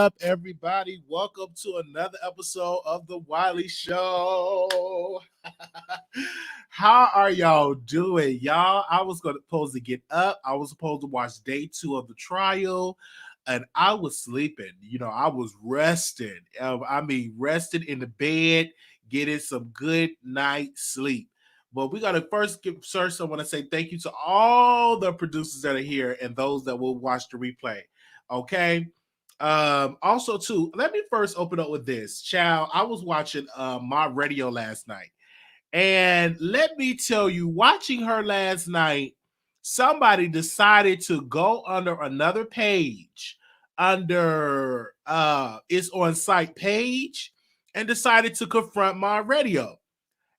up, everybody? Welcome to another episode of the Wiley Show. How are y'all doing, y'all? I was supposed to get up. I was supposed to watch day 2 of the trial, and I was sleeping. I was resting. Rested in the bed, getting some good night sleep. But we got to first first, I want to say thank you to all the producers that are here and those that will watch the replay. Okay. Also, too, let me first open up with this. Child, I was watching my radio last night. And let me tell you, watching her last night, somebody decided to go under another page, under its on site page, and decided to confront my radio.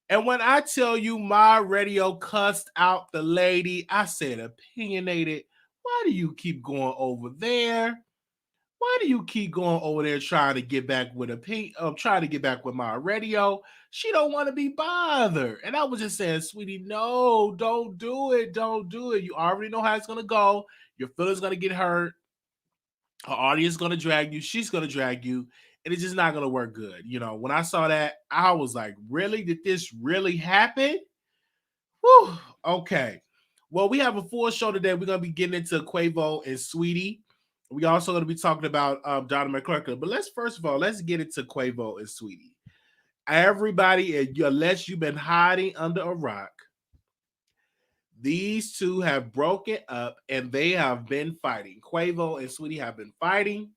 And when I tell you my radio cussed out the lady, I said, opinionated, why do you keep going over there? Why do you keep going over there trying to get back with trying to get back with my radio? She don't want to be bothered. And I was just saying, sweetie, no, don't do it. Don't do it. You already know how it's gonna go. Your feelings gonna get hurt. Her audience is gonna drag you. She's gonna drag you. And it's just not gonna work good. When I saw that, I was like, really? Did this really happen? Whew. Okay. Well, we have a full show today. We're gonna be getting into Quavo and Saweetie. We also going to be talking about Donnie McClurkin. But let's get into Quavo and Saweetie. Everybody, unless you've been hiding under a rock, these two have broken up and they have been fighting. Quavo and Saweetie have been fighting.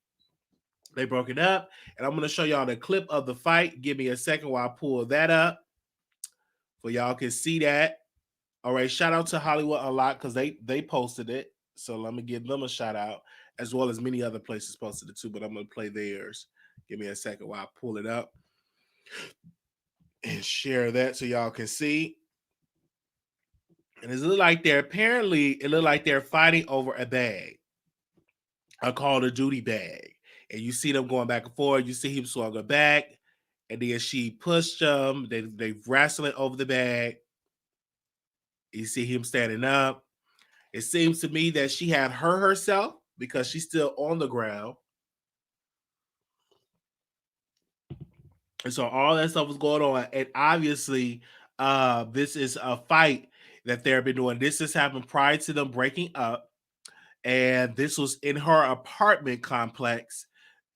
They broke it up. And I'm going to show y'all the clip of the fight. Give me a second while I pull that up so y'all can see that. All right. Shout out to Hollywood Unlocked because they posted it. So let me give them a shout out, as well as many other places posted it too, but I'm going to play theirs. Give me a second while I pull it up and share that so y'all can see. And it look like they're fighting over a bag. I call it a duty bag. And you see them going back and forth. You see him swung her back, and then she pushed him. They wrestling over the bag. You see him standing up. It seems to me that she had hurt herself because she's still on the ground. And so all that stuff was going on. And obviously, this is a fight that they've been doing. This has happened prior to them breaking up. And this was in her apartment complex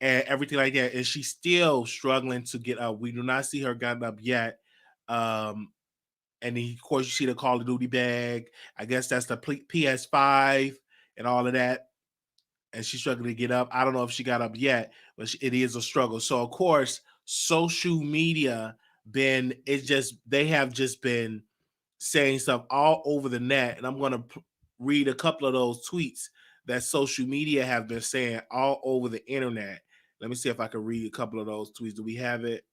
and everything like that. And she's still struggling to get up. We do not see her gotten up yet. And then, of course, you see the Call of Duty bag. I guess that's the PS5 and all of that. And she's struggling to get up. I don't know if she got up yet, but it is a struggle. So, of course, social media they have just been saying stuff all over the net. And I'm going to read a couple of those tweets that social media have been saying all over the internet. Let me see if I can read a couple of those tweets. Do we have it?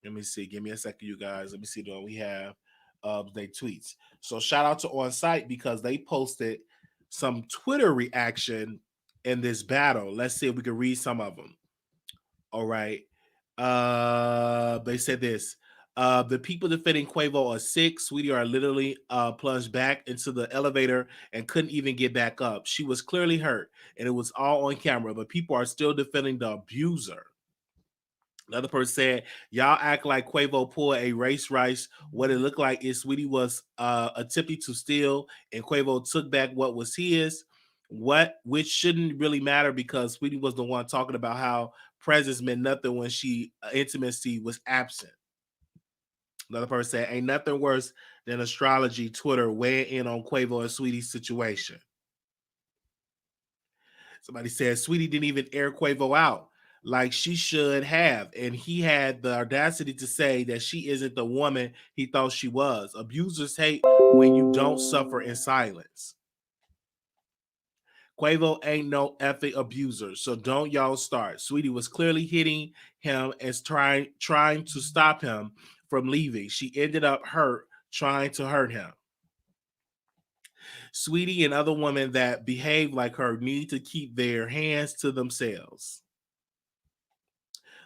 Let me see. Give me a second, you guys. Let me see what we have. They tweets. So shout out to On Site because they posted some Twitter reaction in this battle. Let's see if we can read some of them. All right. They said this. The people defending Quavo are sick. Saweetie are literally plunged back into the elevator and couldn't even get back up. She was clearly hurt, and it was all on camera, but people are still defending the abuser. Another person said, y'all act like Quavo pulled a race rice. What it looked like is Saweetie was attempting to steal, and Quavo took back what was his, which shouldn't really matter because Saweetie was the one talking about how presence meant nothing when intimacy was absent. Another person said, ain't nothing worse than astrology Twitter weighing in on Quavo and Saweetie's situation. Somebody said Saweetie didn't even air Quavo out like she should have, and he had the audacity to say that she isn't the woman he thought she was. Abusers hate when you don't suffer in silence. Quavo ain't no effing abuser, so don't y'all start. Saweetie was clearly hitting him and trying to stop him from leaving. She ended up trying to hurt him. Saweetie and other women that behave like her need to keep their hands to themselves.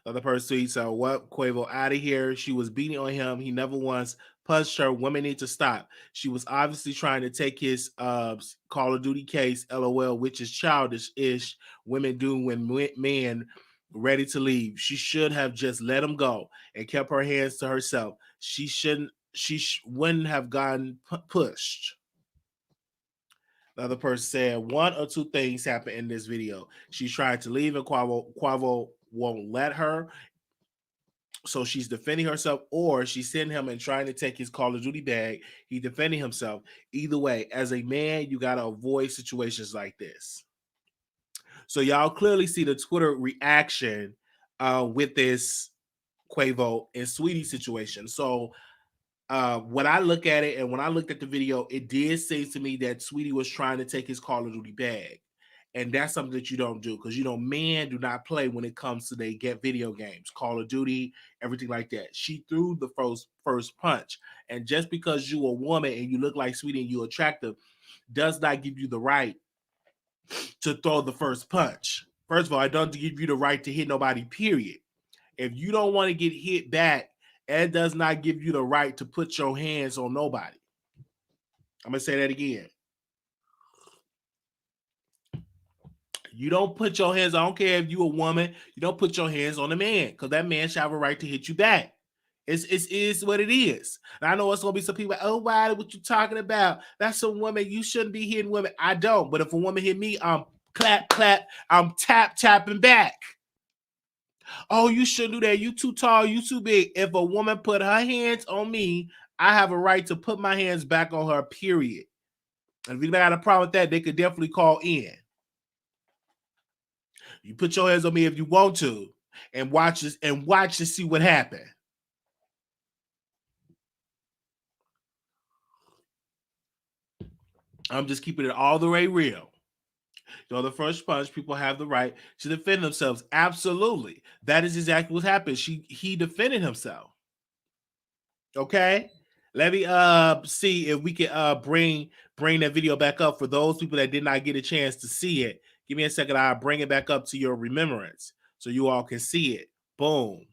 Other person tweets, what, Quavo out of here. She was beating on him. He never once punched her. Women need to stop. She was obviously trying to take his Call of Duty case, LOL, which is childish-ish. Women do when men ready to leave. She should have just let him go and kept her hands to herself. She shouldn't. Wouldn't have gotten pushed. The other person said one or two things happened in this video. She's trying to leave and Quavo won't let her. So she's defending herself, or she's sending him and trying to take his Call of Duty bag. He defending himself. Either way, as a man, you got to avoid situations like this. So y'all clearly see the Twitter reaction with this Quavo and Saweetie situation. So when I look at it, and when I looked at the video, it did seem to me that Saweetie was trying to take his Call of Duty bag. And that's something that you don't do, because men do not play when it comes to they get video games, Call of Duty, everything like that. She threw the first punch, and just because you a woman and you look like Saweetie and you attractive, does not give you the right to throw the first punch. First of all, it doesn't give you the right to hit nobody. Period. If you don't want to get hit back, it does not give you the right to put your hands on nobody. I'm gonna say that again. You don't put your hands, I don't care if you a woman, you don't put your hands on a man, because that man shall have a right to hit you back. It is what it is. And I know it's gonna be some people, oh, why, what you talking about? That's a woman, you shouldn't be hitting women. I don't, but if a woman hit me, I'm clap, I'm tapping back. Oh, you shouldn't do that. You too tall, you too big. If a woman put her hands on me, I have a right to put my hands back on her, period. And if you got a problem with that, they could definitely call in. You put your hands on me if you want to, and watch this and see what happens. I'm just keeping it all the way real. The first punch, people have the right to defend themselves. Absolutely. That is exactly what happened. He defended himself. Okay. Let me see if we can bring that video back up for those people that did not get a chance to see it. Give me a second. I'll bring it back up to your remembrance so you all can see it. Boom.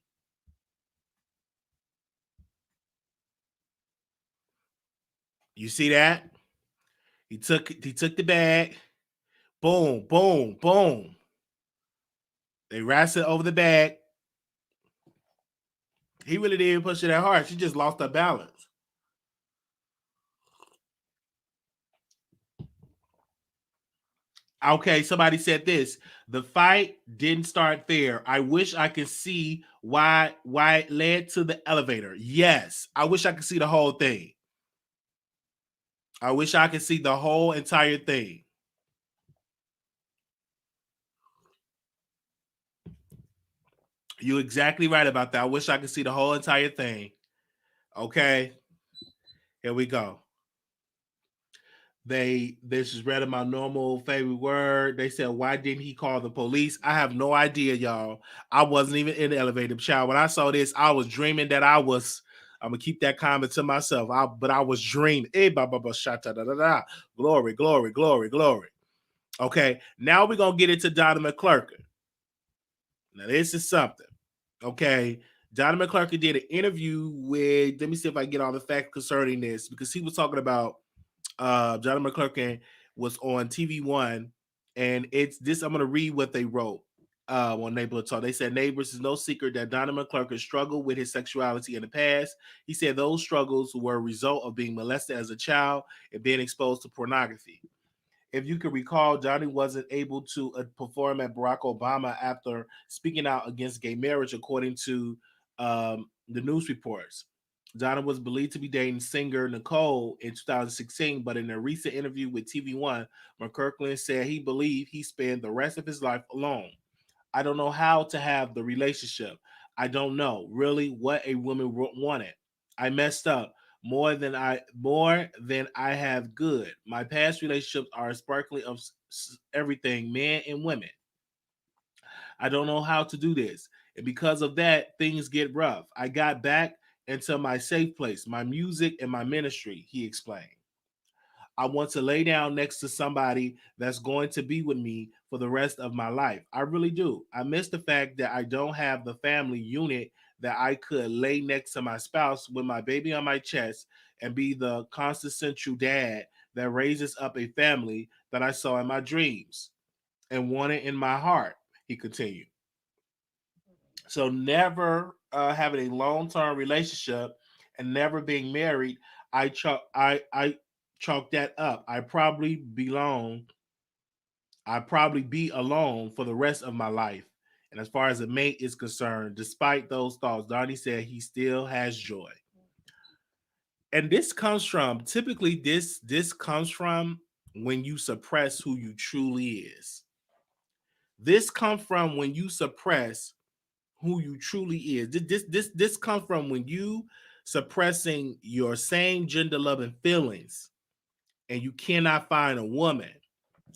You see that? He took the bag. Boom, boom, boom. They wrestled over the bag. He really didn't push it that hard. She just lost her balance. Okay, somebody said this. The fight didn't start there. I wish I could see why it led to the elevator. Yes, I wish I could see the whole thing. I wish I could see the whole entire thing. You're exactly right about that. I wish I could see the whole entire thing. Okay, here we go. This is read in my normal favorite word. They said, why didn't he call the police? I have no idea, y'all. I wasn't even in the elevator, child. When I saw this, I was dreaming that I'm gonna keep that comment to myself. But I was dreaming. Glory, glory, glory, glory. Okay, now we're gonna get into Donnie McClurkin. Now, this is something. Okay. Donnie McClurkin did an interview with, let me see if I can get all the facts concerning this, because he was talking about Donnie McClurkin was on TV One, and it's this. I'm going to read what they wrote on Neighborhood Talk. They said, "Neighbors, is no secret that Donnie McClurkin struggled with his sexuality in the past. He said those struggles were a result of being molested as a child and being exposed to pornography. If you can recall, Johnny wasn't able to perform at Barack Obama after speaking out against gay marriage, according to the news reports. Johnny was believed to be dating singer Nicole in 2016, but in a recent interview with TV One, McClurkin said he believed he spent the rest of his life alone. I don't know how to have the relationship. I don't know really what a woman wanted. I messed up more than I have good. My past relationships are sparkling of everything, men and women. I don't know how to do this. And because of that, things get rough. I got back into my safe place, my music and my ministry, he explained. I want to lay down next to somebody that's going to be with me for the rest of my life. I really do. I miss the fact that I don't have the family unit that I could lay next to my spouse with my baby on my chest and be the constant dad that raises up a family that I saw in my dreams and wanted in my heart, he continued. So never having a long-term relationship and never being married, I chalk that up. I probably be alone for the rest of my life. And as far as a mate is concerned, despite those thoughts, Donnie said he still has joy. And this comes from typically this comes from when you suppress who you truly is. This comes from when you suppress who you truly is. This comes from when you suppressing your same gender loving feelings and you cannot find a woman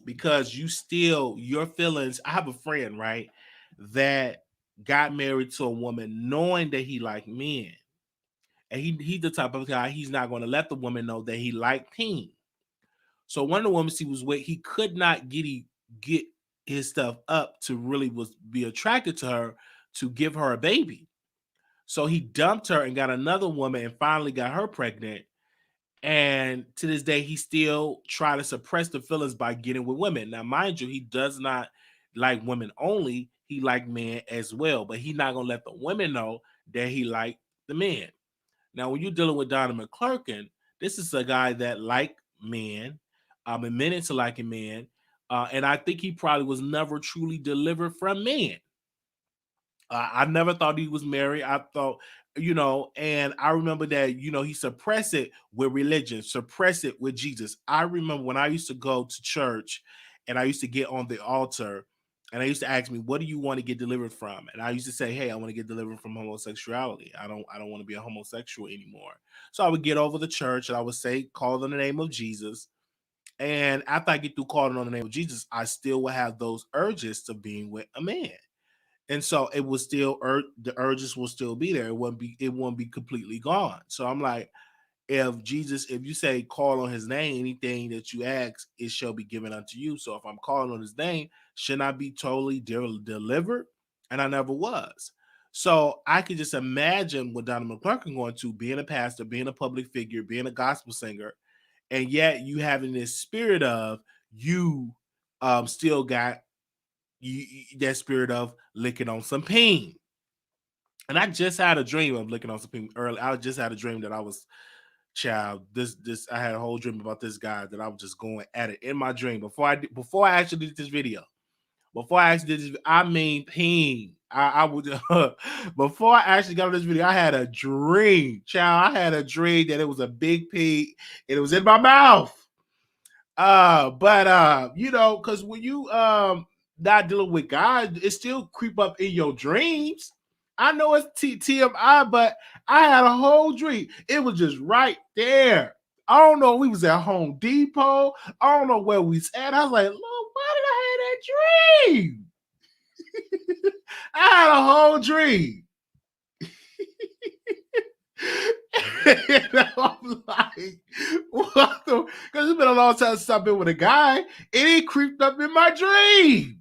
because you still your feelings. I have a friend, right, that got married to a woman knowing that he liked men. And he's the type of guy he's not going to let the woman know that he liked him. So one of the women he was with, he could not get his stuff up to really was be attracted to her to give her a baby. So he dumped her and got another woman and finally got her pregnant. And to this day, he still try to suppress the feelings by getting with women. Now, mind you, he does not like women only. He like men as well, but he's not gonna let the women know that he like the men. Now, when you're dealing with Donnie McClurkin, this is a guy that like men, admitted to liking men, and I think he probably was never truly delivered from men. I never thought he was married. I thought, and I remember that, he suppressed it with religion, suppressed it with Jesus. I remember when I used to go to church and I used to get on the altar and I used to ask me, what do you want to get delivered from? And I used to say, hey, I want to get delivered from homosexuality. I don't want to be a homosexual anymore. So I would get over the church and I would say, call on the name of Jesus. And after I get through calling on the name of Jesus, I still will have those urges to being with a man. And so it was still the urges will still be there. It won't be completely gone. So I'm like, if you say call on his name, anything that you ask, it shall be given unto you. So if I'm calling on his name, should I be totally delivered? And I never was. So I could just imagine what Donnie McClurkin going to being a pastor, being a public figure, being a gospel singer, and yet you having this spirit of you still got that spirit of licking on some peen. And I just had a dream of licking on some peen early. I just had a dream that I was child. This I had a whole dream about this guy that I was just going at it in my dream before I actually did this video. Before I actually did this, I mean peen. I would before I actually got on this video, I had a dream, child. I had a dream that it was a big peen and it was in my mouth. But because when you not dealing with God, it still creep up in your dreams. I know it's TMI, but I had a whole dream. It was just right there. I don't know. We was at Home Depot. I don't know where we was at. I was like, Lord, why did I have that dream? I had a whole dream. And I'm like, what the? Because it's been a long time since I've been with a guy. It creeped up in my dream.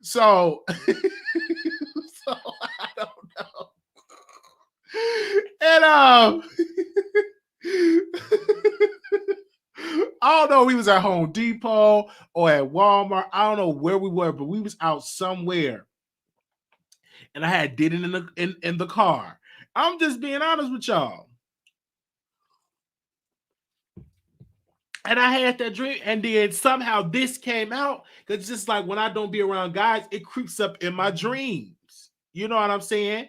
So, so I don't know. And I don't know. We was at Home Depot or at Walmart. I don't know where we were, but we was out somewhere. And I had did it in the car. I'm just being honest with y'all. And I had that dream, and then somehow this came out because it's just like when I don't be around guys, it creeps up in my dreams. You know what I'm saying?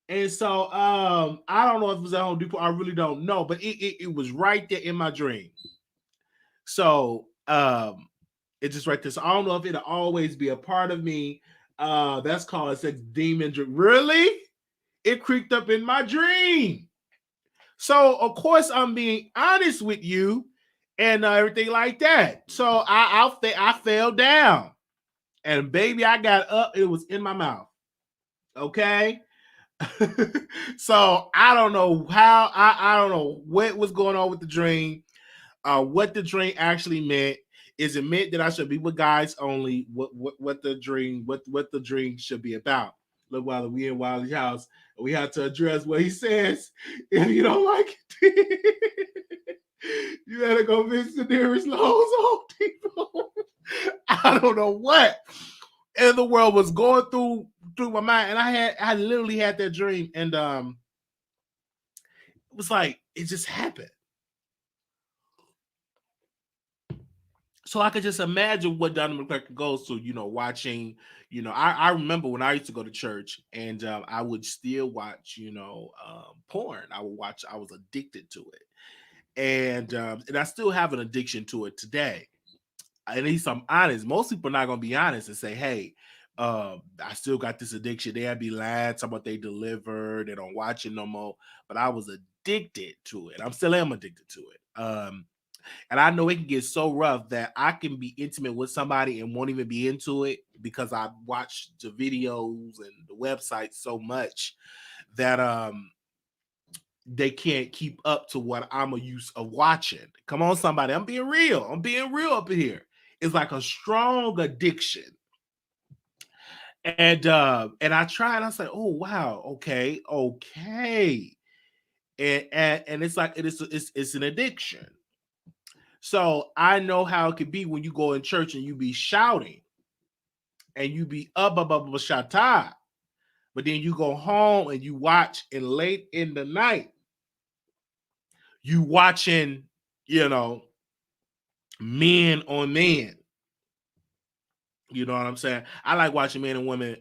And so I don't know if it was at Home Depot. I really don't know, but it was right there in my dream. So it's just right there. So I don't know if it'll always be a part of me. That's called it's a demon dream. Really? It creeped up in my dream. So of course I'm being honest with you and everything like that. So I fell down, and baby, I got up. It was in my mouth. Okay. So I don't know how. I don't know what was going on with the dream. What the dream actually meant. Is it meant that I should be with guys only? What the dream should be about? Look, Wiley, we in Wiley's house. We have to address what he says. If you don't like it, you gotta go visit the nearest Lowe's Home Depot. I don't know what in the world was going through my mind, and I literally had that dream, and it was like it just happened. So I could just imagine what Donnie McClurkin goes through, watching, I remember when I used to go to church, and I would still watch, porn. I was addicted to it. And I still have an addiction to it today. At least I'm honest. Most people are not going to be honest and say, hey, I still got this addiction. They'd be lying, talking about they delivered, they don't watch it no more. But I was addicted to it. I'm still am addicted to it. And I know it can get so rough that I can be intimate with somebody and won't even be into it because I watched the videos and the website so much that they can't keep up to what I'm used of watching. Come on, somebody. I'm being real. I'm being real up in here. It's like a strong addiction. And I tried, I said, oh wow, okay. And it's like it's an addiction. So I know how it could be when you go in church and you be shouting and you be up, shata, but then you go home and you watch, and late in the night, you watching, men on men. You know what I'm saying? I like watching men and women,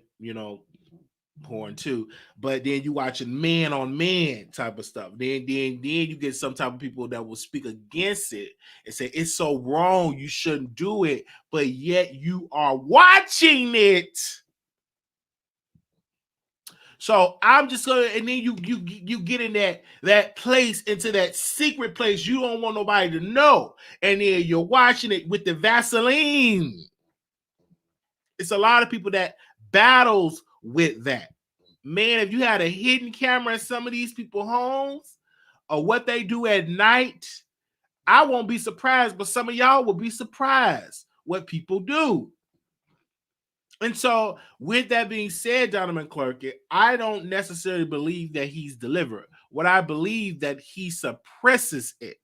porn too, but then you watching man on man type of stuff. Then you get some type of people that will speak against it and say it's so wrong, you shouldn't do it, but yet you are watching it. So I'm just gonna, and then you get in that place, into that secret place you don't want nobody to know, and then you're watching it with the Vaseline. It's a lot of people that battles with that. Man, if you had a hidden camera in some of these people's homes or what they do at night, I won't be surprised, but some of y'all will be surprised what people do. And so, with that being said, Donnie McClurkin, I don't necessarily believe that he's delivered. What I believe that he suppresses it.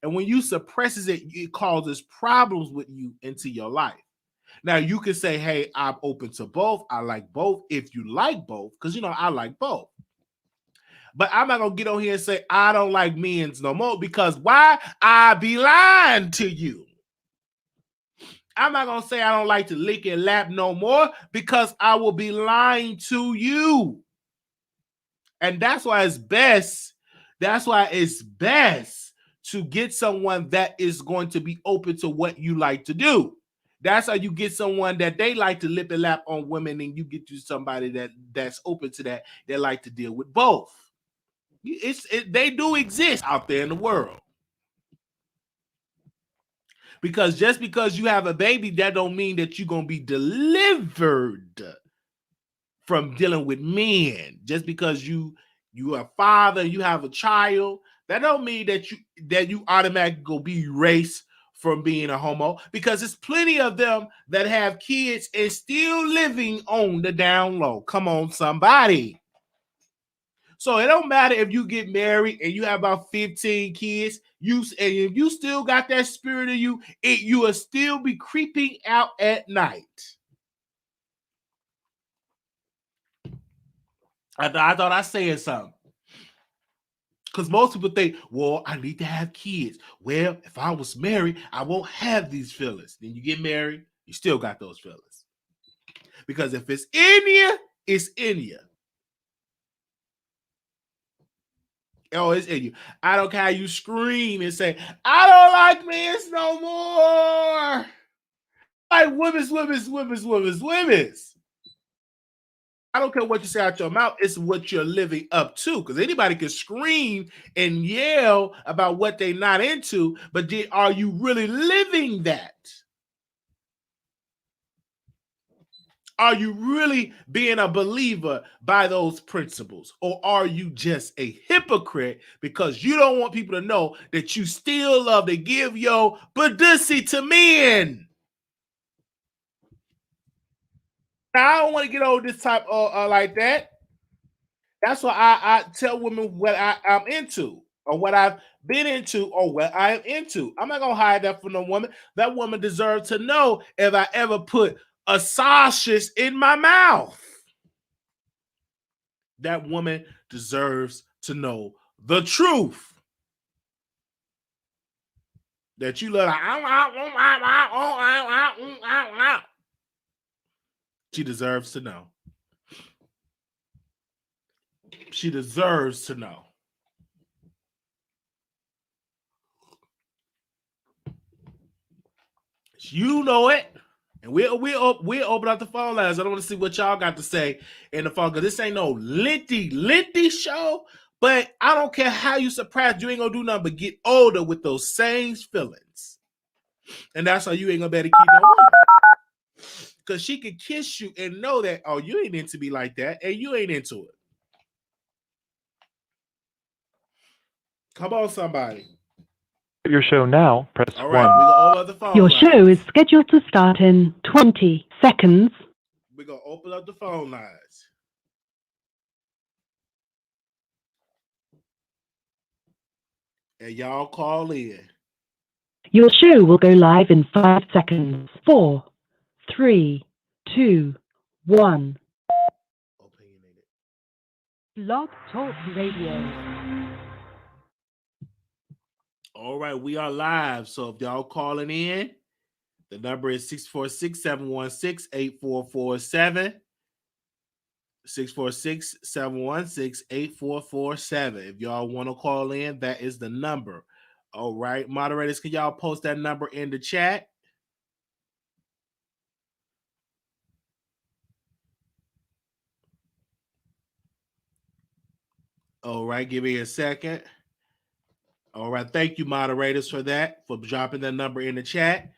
And when you suppresses it, it causes problems with you into your life. Now, you can say, hey, I'm open to both. I like both. If you like both, because, I like both. But I'm not going to get on here and say, I don't like men's no more, because why? I be lying to you. I'm not going to say I don't like to lick and lap no more, because I will be lying to you. And that's why it's best. That's why it's best to get someone that is going to be open to what you like to do. That's how you get someone that they like to lip and lap on women, and you get to somebody that's open to that like to deal with both. They do exist out there in the world. Because just because you have a baby, that don't mean that you're going to be delivered from dealing with men. Just because you are a father, you have a child, that don't mean that you automatically go be erased from being a homo, because there's plenty of them that have kids and still living on the down low. Come on, somebody. So it don't matter if you get married and you have about 15 kids, and if you still got that spirit of you, you will still be creeping out at night. I thought I said something. Because most people think, well, I need to have kids. Well, if I was married, I won't have these feelings. Then you get married, you still got those feelings. Because if it's in you, it's in you. Oh, it's in you. I don't care how you scream and say, I don't like men no more. Like women's. I don't care what you say out your mouth. It's what you're living up to. Because anybody can scream and yell about what they're not into, but are you really living that? Are you really being a believer by those principles? Or are you just a hypocrite because you don't want people to know that you still love to give your pussy to men? Now, I don't want to get over this type of like that. That's why I tell women what I'm into or what I've been into or what I am into. I'm not gonna hide that from no woman. That woman deserves to know if I ever put a sausage in my mouth. That woman deserves to know the truth. That you love. She deserves to know. She deserves to know. You know it. And we'll open up the phone lines. I don't want to see what y'all got to say in the phone because this ain't no lengthy show. But I don't care how you surprise, you ain't gonna do nothing but get older with those same feelings. And that's how you ain't gonna be able to keep no woman. Because she can kiss you and know that, oh, you ain't into me like that, and you ain't into it. Come on, somebody. Your show now, press 1. All right, we're gonna open up the phone Your lines. show is scheduled to start in 20 seconds. We're gonna open up the phone lines. And y'all call in. Your show will go live in 5 seconds. 4, 3, 2, 1. Opinionated. Blog Talk Radio. All right, we are live. So if y'all calling in, the number is 646-716-8447. 646-716-8447. If y'all want to call in, that is the number. All right, moderators, can y'all post that number in the chat? All right, give me a second. All right, thank you, moderators, for that, for dropping that number in the chat.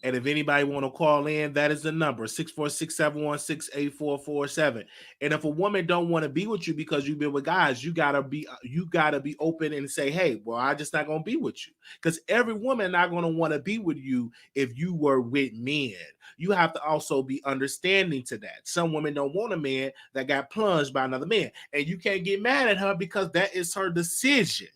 And if anybody want to call in, that is the number, 646-716-8447. And if a woman don't want to be with you because you've been with guys, you gotta be open and say, hey, well, I just not gonna be with you. Because every woman not gonna want to be with you if you were with men. You have to also be understanding to that. Some women don't want a man that got plunged by another man. And you can't get mad at her because that is her decision.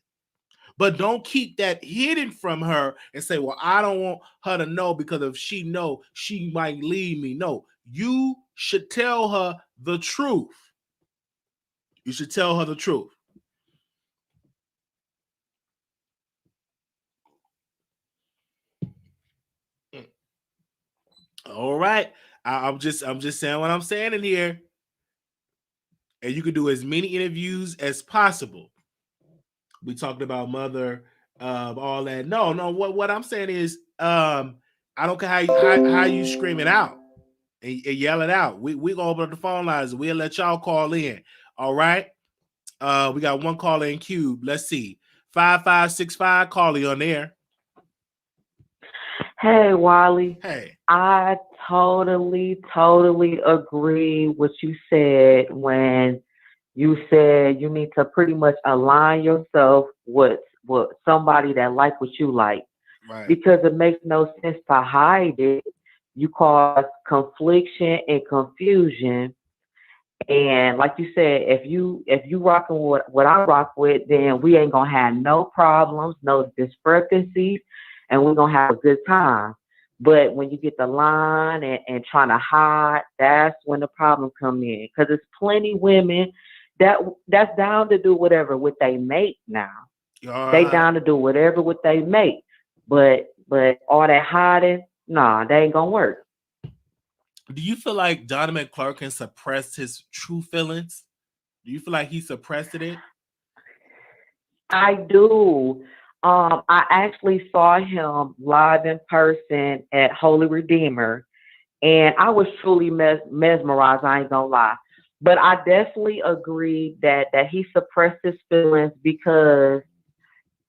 But don't keep that hidden from her and say, well, I don't want her to know because if she know, she might leave me. No, you should tell her the truth. You should tell her the truth. All right. I'm just saying what I'm saying in here. And you can do as many interviews as possible. We talked about mother, all that. No, what I'm saying is, I don't care how you scream it out and yell it out. We gonna open up the phone lines and we'll let y'all call in. All right. We got one caller in queue. Let's see. 5565, caller on there. Hey, Wiley. Hey. I totally agree what you said when you said you need to pretty much align yourself with somebody that like what you like. Right. Because it makes no sense to hide it. You cause confliction and confusion. And like you said, if you rocking with what I rock with, then we ain't gonna have no problems, no discrepancies, and we're gonna have a good time. But when you get the line and trying to hide, that's when the problem come in. Because there's plenty women that's down to do whatever with they mate now. They down to do whatever with they mate. But all that hiding, nah, they ain't gonna work. Do you feel like Donnie McClurkin suppressed his true feelings? Do you feel like he suppressed it? I do. I actually saw him live in person at Holy Redeemer, and I was truly mesmerized. I ain't gonna lie, but I definitely agree that he suppressed his feelings because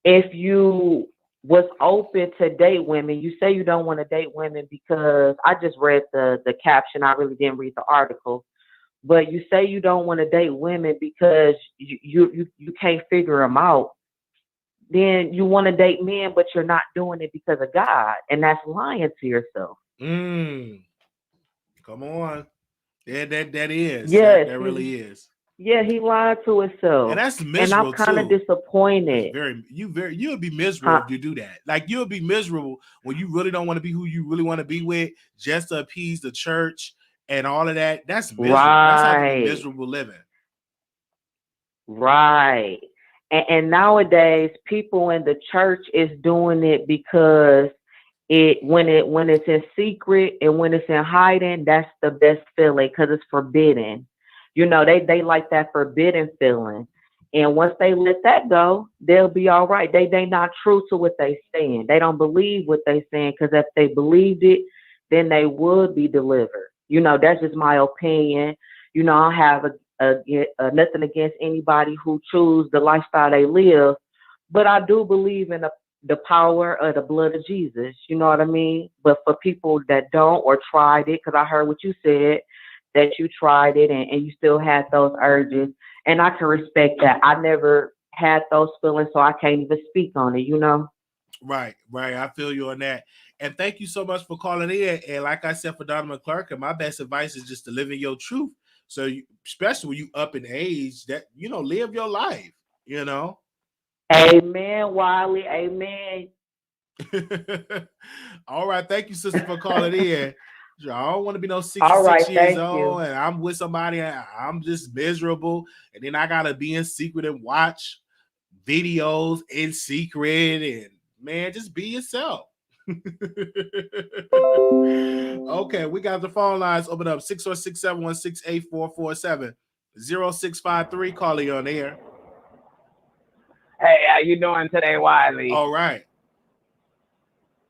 if you was open to date women, you say you don't want to date women because I just read the caption. I really didn't read the article. But you say you don't want to date women because you can't figure them out. Then you want to date men, but you're not doing it because of God, and that's lying to yourself. Come on. That is. Yes, That really is. yeah, he lied to himself. And that's And miserable I'm kind of too. disappointed. You would be miserable Huh? if you do that. Like you'll be miserable when you really don't want to be who you really want to be with, just to appease the church and all of that. That's miserable. That's how to be Right, miserable living. right. And nowadays, people in the church is doing it because when it's in secret and when it's in hiding, that's the best feeling because it's forbidden. You know, they like that forbidden feeling. And once they let that go, they'll be all right. They not true to what they saying. They don't believe what they saying because if they believed it, then they would be delivered. You know, that's just my opinion. You know, I have nothing against anybody who choose the lifestyle they live, but I do believe in the power of the blood of Jesus. You know what I mean? But for people that don't or tried it, because I heard what you said, that you tried it and you still had those urges, and I can respect that. I never had those feelings, so I can't even speak on it, you know? Right. I feel you on that. And thank you so much for calling in. And like I said, for Donnie McClurkin, my best advice is just to live in your truth. So especially when you up in age, that live your life, Amen, Wiley. Amen. All right. Thank you, sister, for calling in. I don't want to be no All 66 right, years thank old you. and I'm with somebody and I'm just miserable. And then I got to be in secret and watch videos in secret. And man, just be yourself. Okay, we got the phone lines open up 646-716-8447. 0653, calling you on air. Hey, how you doing today, Wiley? All right.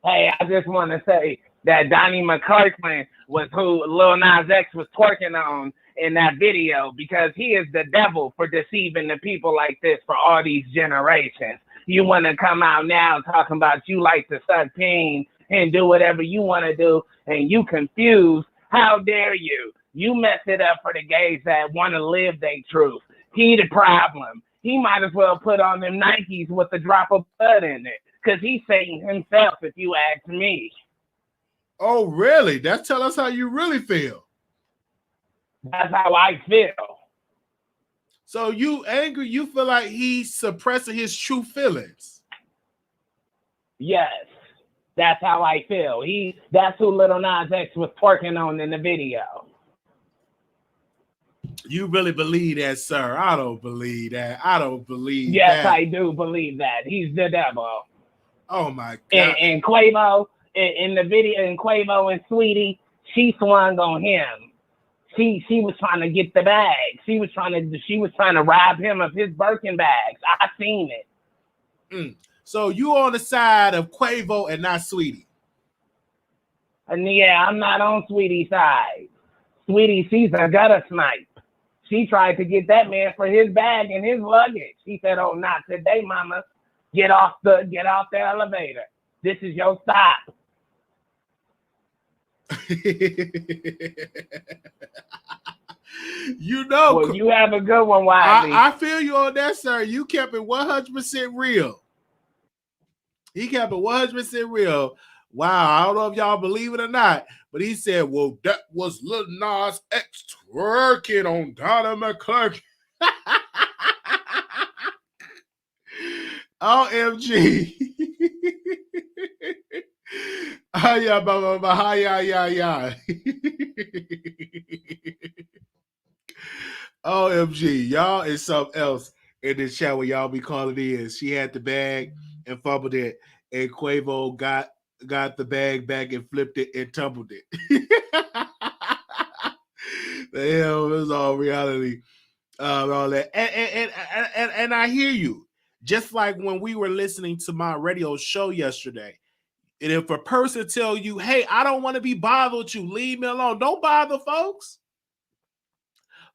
Hey, I just want to say that Donnie McClurkin was who Lil Nas X was twerking on in that video because he is the devil for deceiving the people like this for all these generations. You want to come out now talking about you like to suck peen and do whatever you want to do and you confused. How dare you? You mess it up for the gays that want to live their truth. He the problem. He might as well put on them Nikes with a drop of blood in it because he's Satan himself, if you ask me. Oh, really? Tell us how you really feel. That's how I feel. So you angry? You feel like he's suppressing his true feelings? Yes, that's how I feel. That's who Lil Nas X was twerking on in the video. You really believe that, sir? I don't believe that. Yes, I do believe that. He's the devil. Oh my God. And Quavo, in the video, and Quavo and Saweetie, she swung on him. She was trying to get the bag. She was trying to rob him of his Birkin bags. I seen it. So you on the side of Quavo and not Saweetie? And yeah, I'm not on Saweetie's side. Saweetie, she's a gutter snipe. She tried to get that man for his bag and his luggage. He said, "Oh, not today, mama. Get off the elevator. This is your stop." Well, you have a good one, Wiley. I feel you on that, sir. You kept it 100% real. He kept it 100% real. Wow, I don't know if y'all believe it or not, but he said, well, that was Lil Nas X twerking on Donnie McClurkin. OMG. OMG. Y'all is something else in this chat where y'all be calling in. She had the bag and fumbled it, and Quavo got the bag back and flipped it and tumbled it. The hell, it was all reality. All that. And I hear you. Just like when we were listening to my radio show yesterday, and if a person tell you, hey, I don't want to be bothered with you, leave me alone. Don't bother, folks.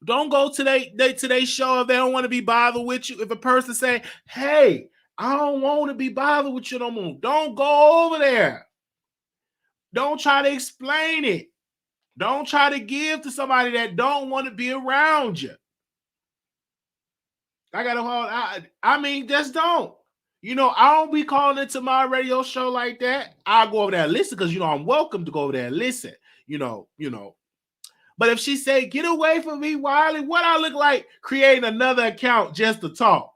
Don't go to today's show if they don't want to be bothered with you. If a person say, hey, I don't want to be bothered with you no more, don't go over there. Don't try to explain it. Don't try to give to somebody that don't want to be around you. I mean, just don't. I don't be calling into my radio show like that. I'll go over there and listen because, I'm welcome to go over there and listen, But if she say, get away from me, Wiley, what I look like creating another account just to talk.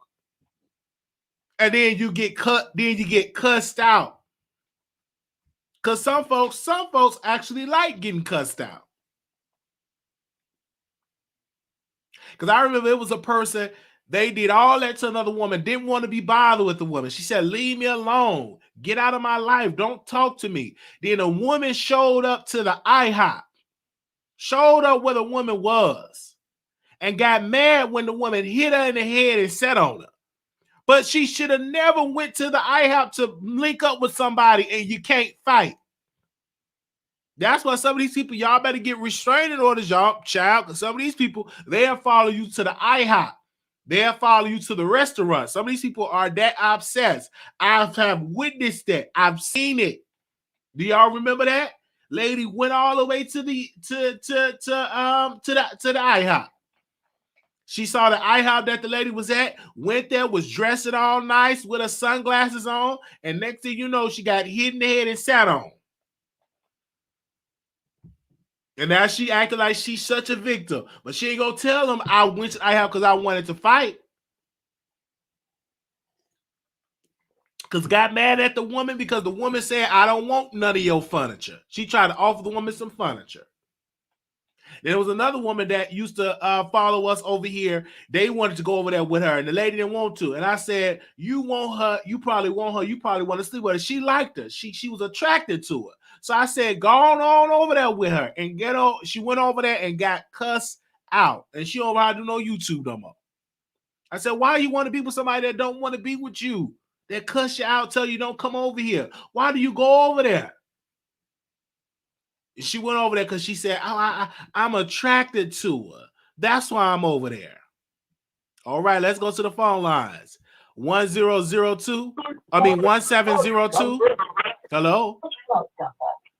And then you get cussed out. Because some folks actually like getting cussed out. Because I remember it was a person, they did all that to another woman, didn't want to be bothered with the woman. She said, leave me alone. Get out of my life. Don't talk to me. Then a woman showed up to the IHOP, showed up where the woman was, and got mad when the woman hit her in the head and sat on her. But she should have never went to the IHOP to link up with somebody, and you can't fight. That's why some of these people, y'all better get restraining orders, y'all, child, because some of these people, they'll follow you to the IHOP. They'll follow you to the restaurant. Some of these people are that obsessed. I have witnessed that. I've seen it. Do y'all remember that? Lady went all the way to the IHOP. She saw the IHOP that the lady was at, went there, was dressing all nice with her sunglasses on, and next thing you know, she got hit in the head and sat on. And now she acting like she's such a victim. But she ain't gonna tell them I went to IHOP because I wanted to fight. Because got mad at the woman because the woman said, I don't want none of your furniture. She tried to offer the woman some furniture. There was another woman that used to follow us over here. They wanted to go over there with her, and the lady didn't want to. And I said, you want her, you probably want her, you probably want to sleep with her. She liked her. She was attracted to her. So I said, go on over there with her and get on. She went over there and got cussed out. And she don't know how to do no YouTube no more. I said, why you want to be with somebody that don't want to be with you? That cuss you out, tell you don't come over here. Why do you go over there? She went over there because she said, I'm attracted to her. That's why I'm over there. All right, let's go to the phone lines. 1702. Hello?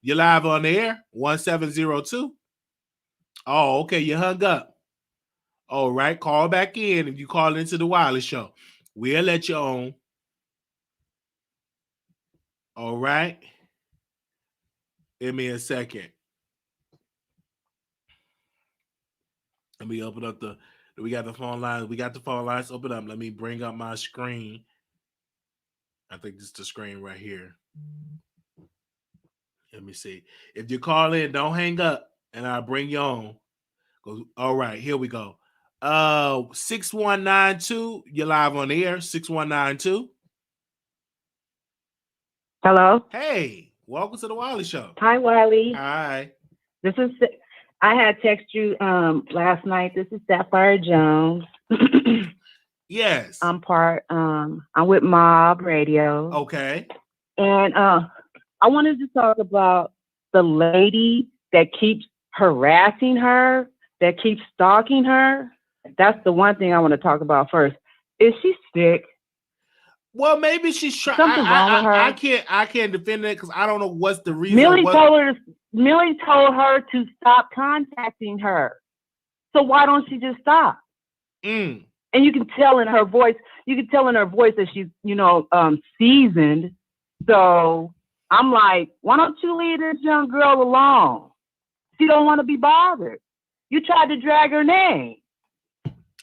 You're live on the air. 1702. Oh, okay, you hung up. All right, call back in if you call into the Wiley Show. We'll let you on. All right. Give me a second. Let me open up we got the phone lines. We got the phone lines open up. Let me bring up my screen. I think this is the screen right here. Let me see. If you call in, don't hang up and I'll bring you on. All right, here we go. 6192. You're live on the air. 6192. Hello. Hey, welcome to the Wiley Show. Hi, Wiley. Hi. I had texted you last night. This is Sapphire Jones. Yes. I'm with Mob Radio. Okay. And I wanted to talk about the lady that keeps harassing her, that keeps stalking her. That's the one thing I want to talk about first. Is she sick? Well, maybe she's trying. Something wrong with her. I can't defend it because I don't know what's the reason. Millie told her to stop contacting her. So why don't she just stop? And you can tell in her voice. You can tell in her voice that she's, seasoned. So I'm like, why don't you leave this young girl alone? She don't want to be bothered. You tried to drag her name,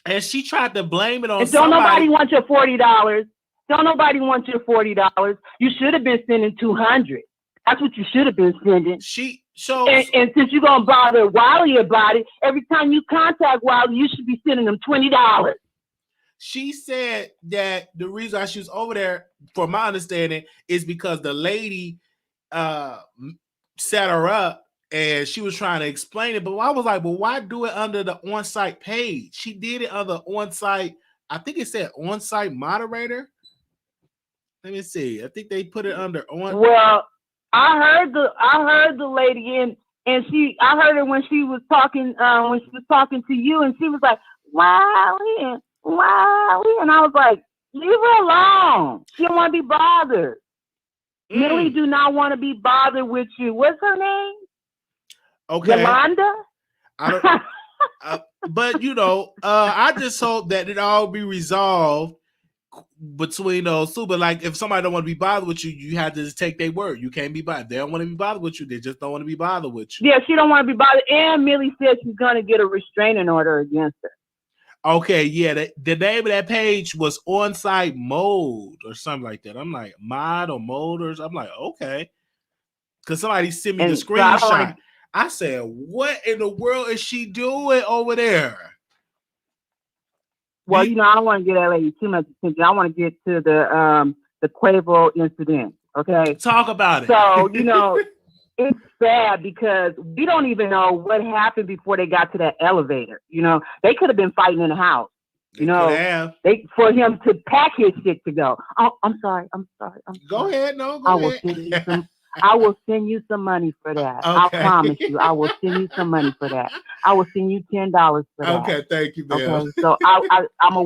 and she tried to blame it on. And don't nobody want your $40. Don't nobody want your $40. You should have been sending $200. That's what you should have been sending. And since you're gonna bother Wiley about it, every time you contact Wiley, you should be sending them $20. She said that the reason why she was over there, from my understanding, is because the lady set her up and she was trying to explain it. But I was like, well, why do it under the on-site page? She did it under on-site. I think it said on-site moderator. Let me see. I think they put it under on. Well, I heard the lady and I heard her when she was talking to you, and she was like, Wiley, and I was like, leave her alone. She don't want to be bothered. Millie do not want to be bothered with you. What's her name? Okay. Yolanda? I don't, but I just hope that it all be resolved between those two. But like, if somebody don't want to be bothered with you, you have to just take their word. You can't be bothered. They don't want to be bothered with you. They just don't want to be bothered with you. Yeah, she don't want to be bothered. And Millie said she's gonna get a restraining order against her. Okay, yeah. The name of that page was On-Site Mode or something like that. I'm like, Mod or Moders. I'm like, okay. Because somebody sent me the screenshot. I said, what in the world is she doing over there? Well, you know, I don't want to give that lady too much attention. I want to get to the Quavo incident. Okay, talk about it. So you know, it's sad because we don't even know what happened before they got to that elevator. You know, they could have been fighting in the house. You know, for him to pack his shit to go. Oh, I'm sorry. Go ahead. No, go ahead. I will send you some money for that. Okay. I promise you. I will send you some money for that. I will send you $10 for that. Okay, thank you, Bill. Okay, so I'm a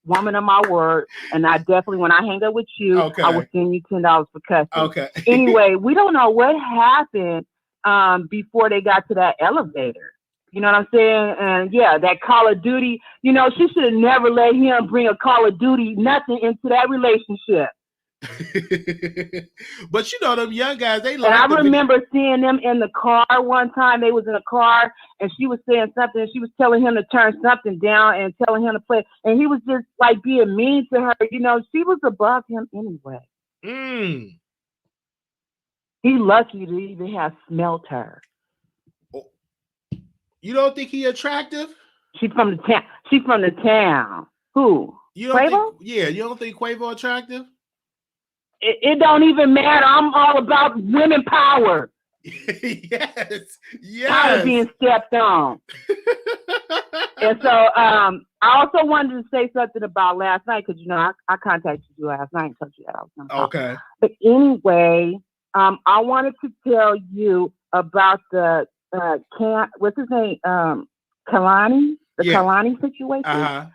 woman of my word, and I definitely, when I hang up with you, I will send you $10 for custody. Okay. Anyway, we don't know what happened before they got to that elevator. You know what I'm saying? And yeah, that Call of Duty. You know, she should have never let him bring a Call of Duty nothing into that relationship. But you know, them young guys, they like. And I remember seeing them in the car one time. They was in a car, and she was saying something. And she was telling him to turn something down and telling him to play. And he was just like being mean to her. You know, she was above him anyway. He lucky to even have smelt her. You don't think he attractive? She's from the town. She's from the town. Who? You don't Quavo? You don't think Quavo attractive? It don't even matter. I'm all about women power. Yes. Power being stepped on. And so I also wanted to say something about last night because, you know, I contacted you last night and told you that I was going to talk. Okay. But anyway, I wanted to tell you about the, what's his name? Kalani? The Kalani situation. Uh-huh.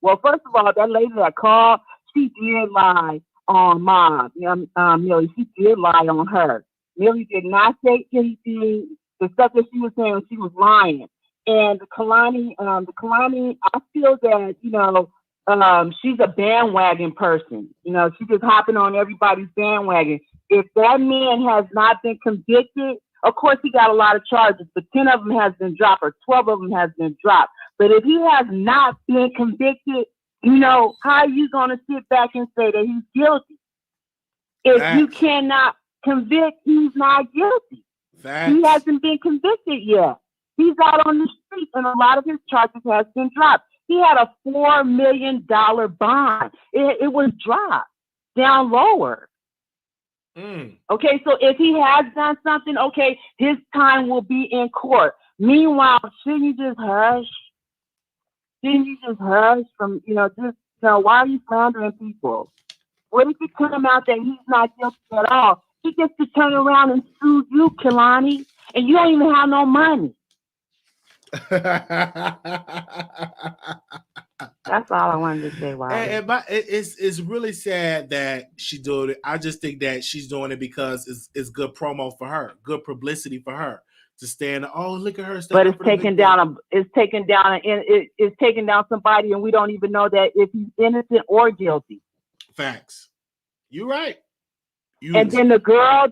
Well, first of all, that lady that called, she did lie on Mom. Millie, she did lie on her. Millie did not say anything. The stuff that she was saying, she was lying. And the Kalani, I feel that, you know, she's a bandwagon person. You know, she's just hopping on everybody's bandwagon. If that man has not been convicted, of course he got a lot of charges, but 10 of them has been dropped or 12 of them has been dropped. But if he has not been convicted, you know, how are you going to sit back and say that he's guilty? If you cannot convict, he's not guilty. He hasn't been convicted yet. He's out on the street, and a lot of his charges has been dropped. He had a $4 million bond. It was dropped down lower. Okay, so if he has done something, okay, his time will be in court. Meanwhile, shouldn't you just hush? Shouldn't you just hush from, you know, just, you know, why are you slandering people? What if you come out that he's not guilty at all? He gets to turn around and sue you, Kalani, and you don't even have no money. That's all I wanted to say. It's really sad that she doing it. I just think that she's doing it because it's good promo for her, good publicity for her to stand. Oh, look at her! But it's taking down somebody, and we don't even know that if he's innocent or guilty. Facts. You're right. And then the girl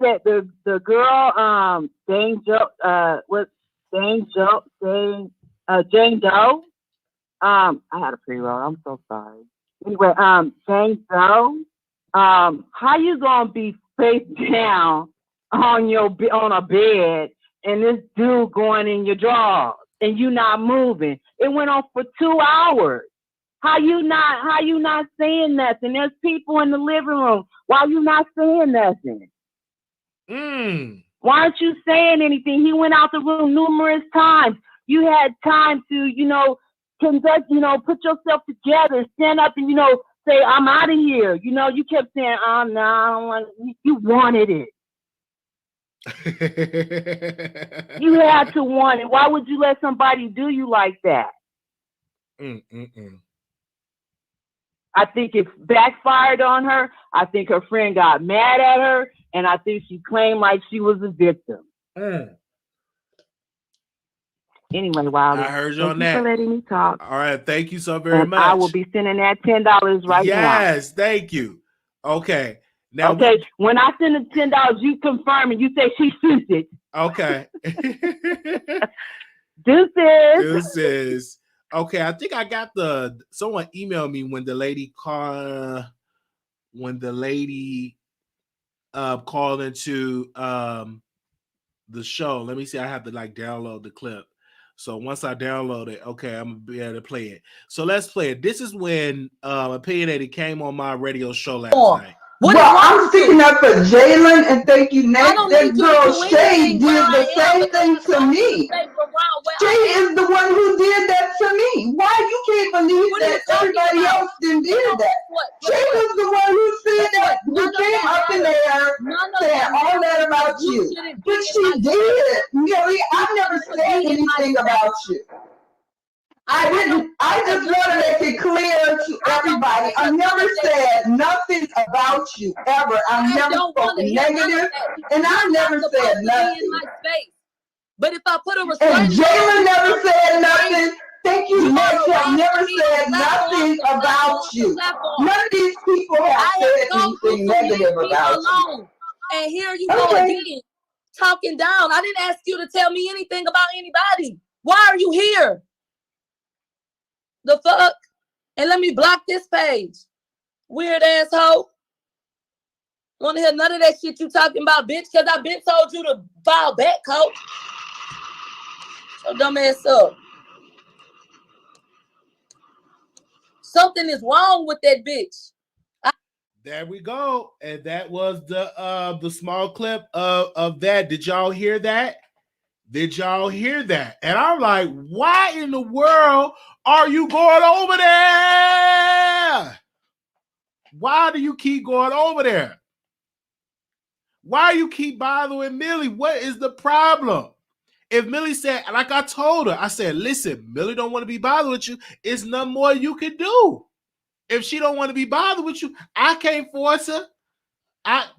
Jane Doe. I had a pre-roll. I'm so sorry. Anyway, Jane Doe. How you gonna be face down on a bed and this dude going in your drawers and you not moving? It went on for 2 hours. How you not saying nothing? There's people in the living room. Why you not saying nothing? Why aren't you saying anything? He went out the room numerous times. You had time to, you know, conduct, you know, put yourself together, stand up and, you know, say, I'm out of here. You know, you kept saying, oh, no, I don't want it. You wanted it. You had to want it. Why would you let somebody do you like that? I think it backfired on her. I think her friend got mad at her, and I think she claimed like she was a victim. Anyway, Wiley, I heard you on thank you for that. letting me talk. All right, thank you so very much. I will be sending that $10 right now. Yes, thank you. Okay. Now, okay, when I send the $10, you confirm and you say she sent it. Okay. Deuces. Okay, I think I got someone emailed me when the lady called into the show. Let me see. I have to download the clip. So once I download it, okay, I'm gonna be able to play it. So let's play it. This is when Opinionated came on my radio show last night. Well, I'm sticking up for Jalen, and thank you, Nate. That girl Shay did the same thing to me. Shay is the one who did that to me. Why you can't believe that everybody else didn't do that? Shay was the one who said that. You came up in there saying all that about you. But she did. Millie, I never said anything about you. I didn't. I just want to make it clear to everybody. I never said nothing about you ever. I never spoke negative, and I never said nothing. But if I put a restraint, and Jalen never said nothing. Thank you, Nick. I never said nothing about you. None of these people have said anything negative about you. And here you go again, talking down. I didn't ask you to tell me anything about anybody. Why are you here? The fuck? And let me block this page. Weird asshole. Want to hear none of that shit you talking about, bitch, because I've been told you to file back, coach. So dumb ass up. Something is wrong with that bitch. There we go. And that was the small clip of that. Did y'all hear that? Did y'all hear that? And I'm like, why in the world are you going over there? Why do you keep going over there? Why you keep bothering Millie? What is the problem? If Millie said, like I told her, I said, listen, Millie don't want to be bothered with you. It's nothing more you can do. If she don't want to be bothered with you, I can't force her.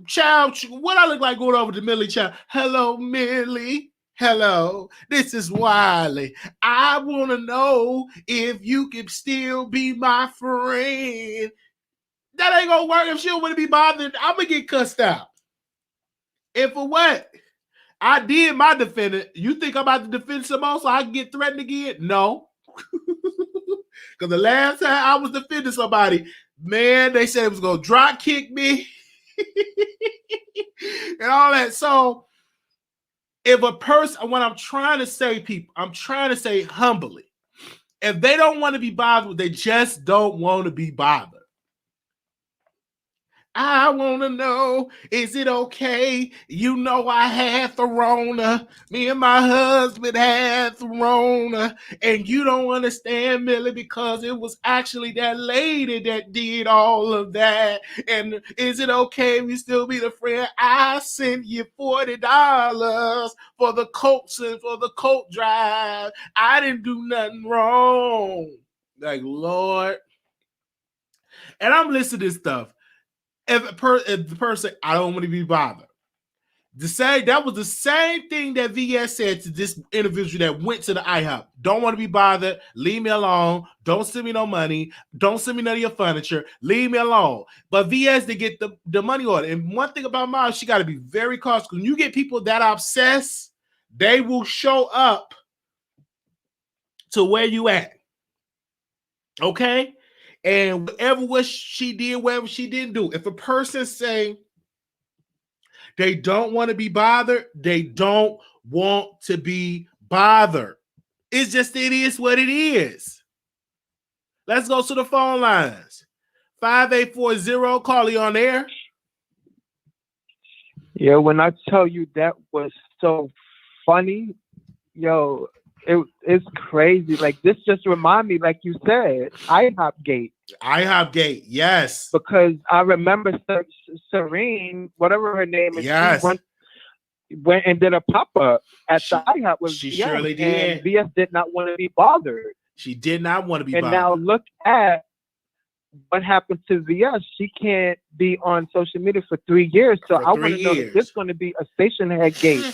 Child, what I look like going over to Millie, child? Hello, Millie. Hello, this is Wiley. I want to know if you can still be my friend. That ain't gonna work if she don't want to be bothered. I'm gonna get cussed out. And for what? I did my defending. You think I'm about to defend some more so I can get threatened again? No. Because the last time I was defending somebody, man, they said it was gonna drop kick me and all that. So if a person, what I'm trying to say, people, I'm trying to say humbly, if they don't want to be bothered, they just don't want to be bothered. I want to know, is it okay? You know I had Throna. Me and my husband had Throna. And you don't understand, Millie, because it was actually that lady that did all of that. And is it okay we still be the friend? I sent you $40 for the coats and for the coat drive. I didn't do nothing wrong. Like, Lord. And I'm listening to this stuff. If the person, I don't want to be bothered. That was the same thing that VS said to this individual that went to the IHOP. Don't want to be bothered. Leave me alone. Don't send me no money. Don't send me none of your furniture. Leave me alone. But VS did get the money order. And one thing about Miles, she got to be very cautious. When you get people that are obsessed, they will show up to where you at. Okay? And whatever she did, whatever she didn't do. If a person say they don't want to be bothered, they don't want to be bothered. It's just, it is what it is. Let's go to the phone lines. 5840, call you on air. Yeah, when I tell you that was so funny, yo, it's crazy. Like, this just remind me, like you said, IHOP Gate. IHOP Gate, yes. Because I remember Serene, whatever her name is, yes, she went and did a pop-up at the IHOP with she VS, surely did. And VS did not want to be bothered. She did not want to be bothered. And now look at what happened to VS. She can't be on social media for 3 years. So I want to know if there's going to be a station head gate.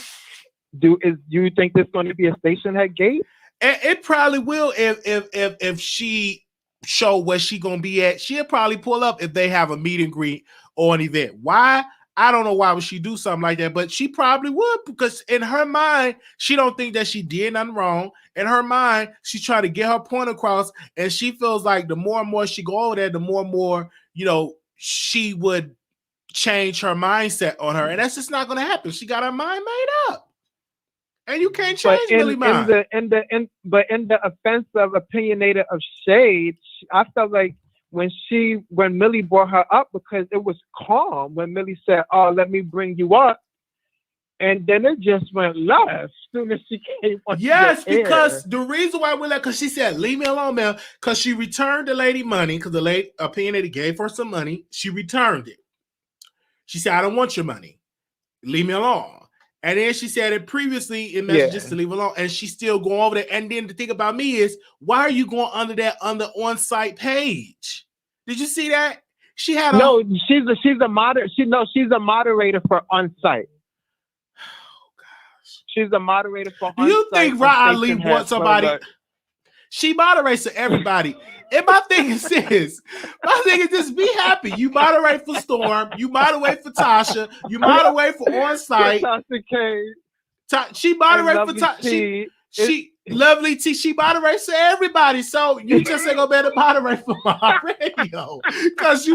Do you think there's going to be a station head gate? And it probably will if she show where she gonna be at. She'll probably pull up if they have a meet and greet or an event. Why? I don't know why would she do something like that, but she probably would, because in her mind, she don't think that she did nothing wrong. In her mind, she's trying to get her point across, and she feels like the more and more she go over there, the more and more, she would change her mindset on her, and that's just not going to happen. She got her mind made up, and you can't change Millie mind. But in the offense of opinionated of shade, I felt like when Millie brought her up, because it was calm when Millie said, "Oh, let me bring you up," and then it just went left as soon as she came on. Yes, because the reason why because she said, "Leave me alone, man," because she returned the lady money, because the lady opinionated gave her some money. She returned it. She said, "I don't want your money. Leave me alone." And then she said it previously in messages to leave alone, and she's still going over there. And then the thing about me is, why are you going under that on-site page? Did you see that? She had she's a moderator for on-site. Oh gosh, she's a moderator for on-site. Do you think Riley brought somebody? She moderates to everybody. And my thing is this. My thing is just be happy. You moderate for Storm. You moderate for Tasha. You moderate for On-Site. She moderates for Tasha. She Lovely T. She moderates to everybody. So you just ain't gonna be able to moderate for my radio. Because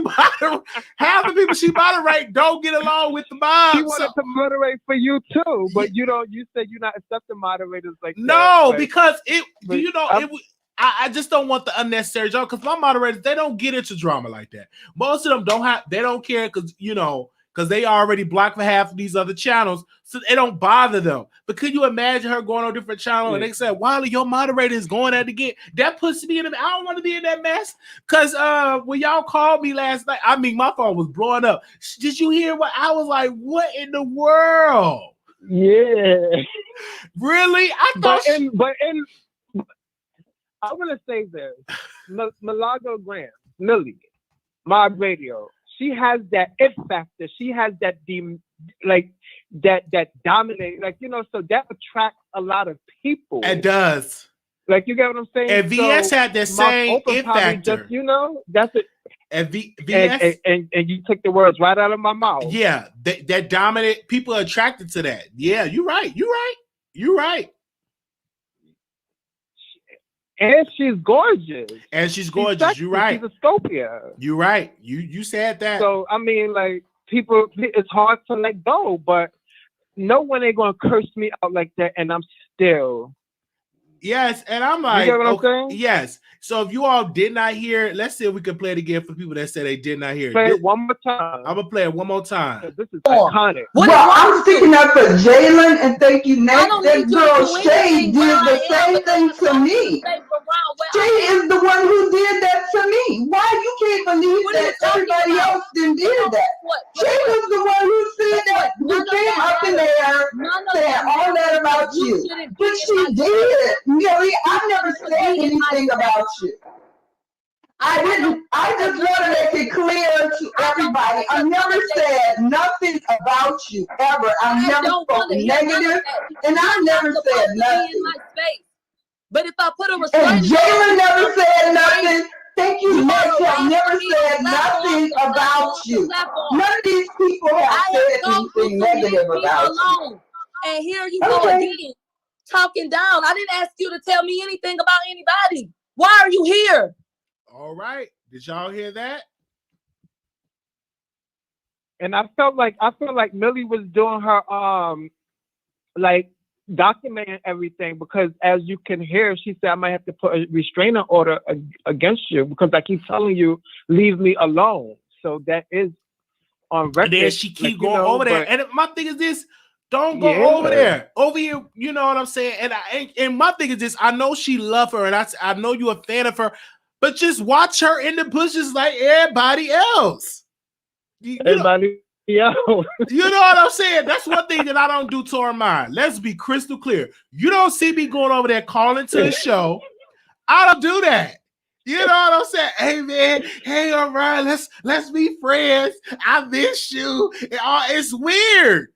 half the people she moderate don't get along with the mob. She wanted to moderate for you too, but you said you're not accepting moderators like that. No, because I just don't want the unnecessary drama, because my moderators, they don't get into drama like that. Most of them they don't care, because they already blocked for half of these other channels, so it don't bother them. But could you imagine her going on a different channel and they said, "Wiley, your moderator is going at it again"? That puts me in I don't want to be in that mess. Because when y'all called me last night, I mean, my phone was blowing up. Did you hear what I was like? What in the world? Yeah. Really? I want to say this. Milagro Graham, Millie, Mob Radio, she has that it factor. She has that that dominating, so that attracts a lot people. It does. Like, you get what I'm saying? And VS had that same it factor. That's it. And VS and you took the words right out of my mouth. Yeah, that dominant, people are attracted to that. Yeah, you're right. And she's gorgeous. You're right. She's a Scopia. You're right. You said that. So I mean, people, it's hard to let go, but no one ain't gonna curse me out like that, and I'm still. Yes, and I'm like, you get what I'm saying? Yes. So if you all did not hear it, let's see if we can play it again for people that said they did not hear it. Play it one more time. I'm gonna play it one more time. This is iconic. I'm sticking up for Jalen, and thank you, Nate. That girl Shay did the same thing to me. Shay is the one who did that to me. Why you can't believe that everybody else didn't do that? Shay was the one who said that. You came up in there saying all that about you, but she did. Millie, I never said anything about you. I didn't. I just want to make it clear to everybody. I never said nothing about you ever. I never spoke negative, and I never said nothing. But if I put a restraint, and Jalen never said nothing. Thank you, Mike. I never said nothing about you. None of these people have said anything negative about you. And here you go again, talking down. I didn't ask you to tell me anything about anybody. Why are you here? All right. Did y'all hear that? And I felt like Millie was doing her documenting everything, because as you can hear, she said, "I might have to put a restraining order against you because I keep telling you, leave me alone." So that is on record. And then she keep going over there. And my thing is this. Don't go over there. Over here, you know what I'm saying? And my thing is this. I know she love her, and I know you're a fan of her, but just watch her in the bushes like everybody else. Everybody else. You know what I'm saying? That's one thing that I don't do to her mind. Let's be crystal clear. You don't see me going over there calling to the show. I don't do that. You know what I'm saying? Hey man, hey, all right, let's be friends. I miss you. It's weird.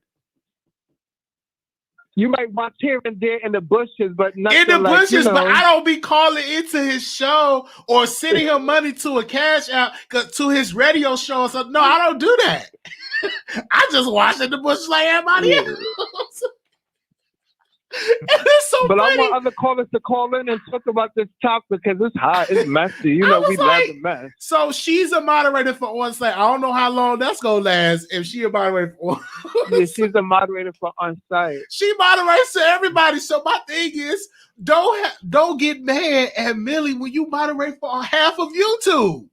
You might watch here and there in the bushes, but nothing in the like, bushes, but I don't be calling into his show or sending him money to a cash out to his radio show. So no, I don't do that. I just watch in the bushes like everybody else. It's so but funny. I want other callers to call in and talk about this topic because it's hot, it's messy. You know, we love the mess. So she's a moderator for On Site. I don't know how long that's gonna last if she a moderator for Yeah, she's a moderator for On Site. She moderates to everybody. So my thing is, don't get mad at Millie when you moderate for half of YouTube.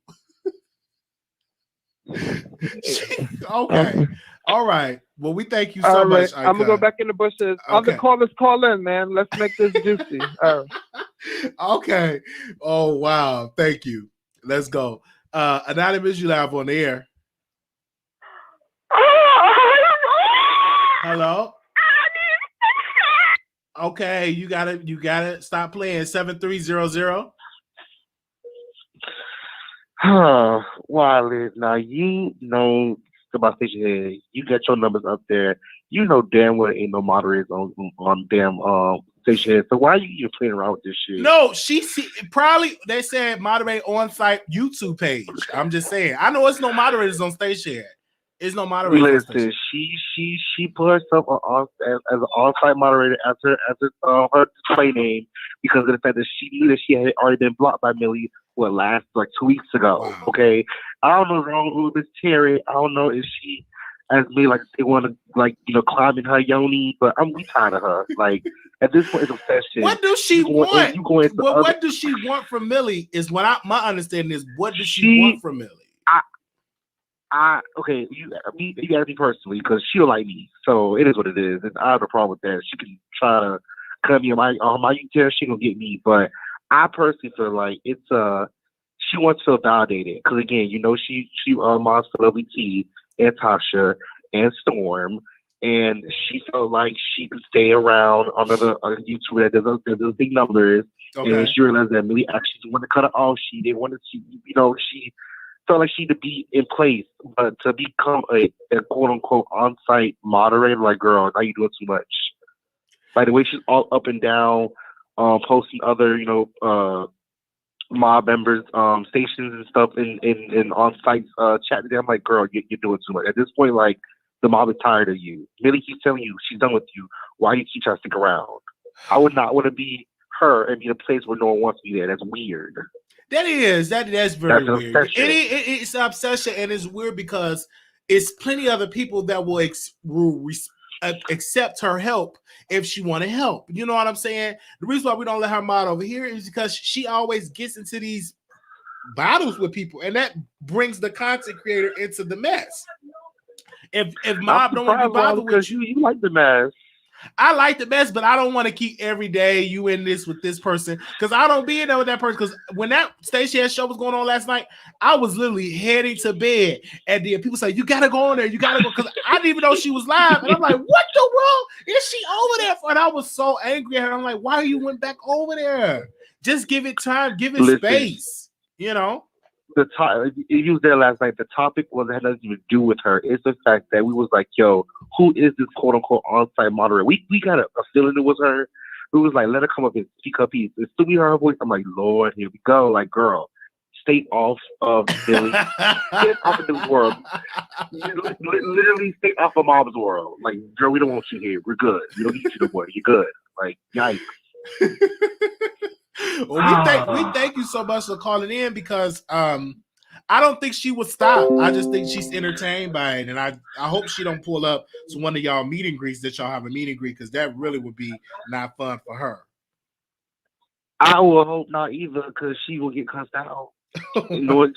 Okay. All right. Well, we thank you so much. I'm gonna go back in the bushes. Okay. Other callers call in, man. Let's make this juicy. All right. Okay. Oh wow. Thank you. Let's go. Anonymous, you live on the air. Hello. Okay, you gotta stop playing 7300. Wiley, now you know about station head. You got your numbers up there. You know damn well ain't no moderators on damn station head. So why are you playing around with this shit? No, probably they said moderate On Site YouTube page. I'm just saying. I know it's no moderators on station head. It's no moderators. Listen, she put herself as an on-site moderator as her display name because of the fact that she knew that she had already been blocked by Millie last 2 weeks ago. Wow. Okay, I don't know what's wrong with Miss Terry. I don't know if she as me they want to climb in her yoni, but we tired of her. At this point, it's obsession. What does she want? What does she want from Millie? Is what my understanding is. What does she want from Millie? Okay, you gotta be personally because she don't like me, so it is what it is. And I have a problem with that. She can try to cut me on my YouTube. She gonna get me, but I personally feel like it's she wants to feel validated because again, she mods for WT and Tasha and Storm, and she felt like she could stay around on another YouTube that does big numbers. Okay. And she realized that Millie actually wanted to cut her off. She didn't want to see, she felt like she had to be in place, but to become a quote unquote on-site moderator, girl, now you're doing too much. By the way, she's all up and down, posting other, mob members, stations and stuff in on-site chat today. I'm like, girl, you're doing too much. At this point, the mob is tired of you. Millie keeps telling you she's done with you. Why do you keep trying to stick around? I would not want to be her and be in a place where no one wants to be there. That's weird. That's very weird. It's an obsession, and it's weird because it's plenty of other people that will accept her help if she want to help. You know what I'm saying? The reason why we don't let her mod over here is because she always gets into these battles with people, and that brings the content creator into the mess. If mob don't want to be bothered with you like the mess. I like the mess, but I don't want to keep every day you in this with this person because I don't be in there with that person. Because when that station show was going on last night, I was literally heading to bed, and then people say you gotta go on there, you gotta go because I didn't even know she was live, and I'm like, what the world is she over there for? And I was so angry at her. I'm like, why you went back over there? Just give it time, give it space, The you was there last night. The topic had nothing to do with her. It's the fact that we was like, yo, who is this quote unquote on-site moderator? We got a feeling it was her. We was like, let her come up and speak her piece. It's still be her voice. I'm like, Lord, here we go. Girl, stay off of Billy. Get off of this world. Literally stay off of Mom's world. Girl, we don't want you here. We're good. We don't need you no more. You're good. Yikes. Well, we thank you so much for calling in because I don't think she would stop. I just think she's entertained by it, and I hope she don't pull up to one of y'all meet and greets that y'all have a meet and greet because that really would be not fun for her. I will hope not either because she will get cussed out.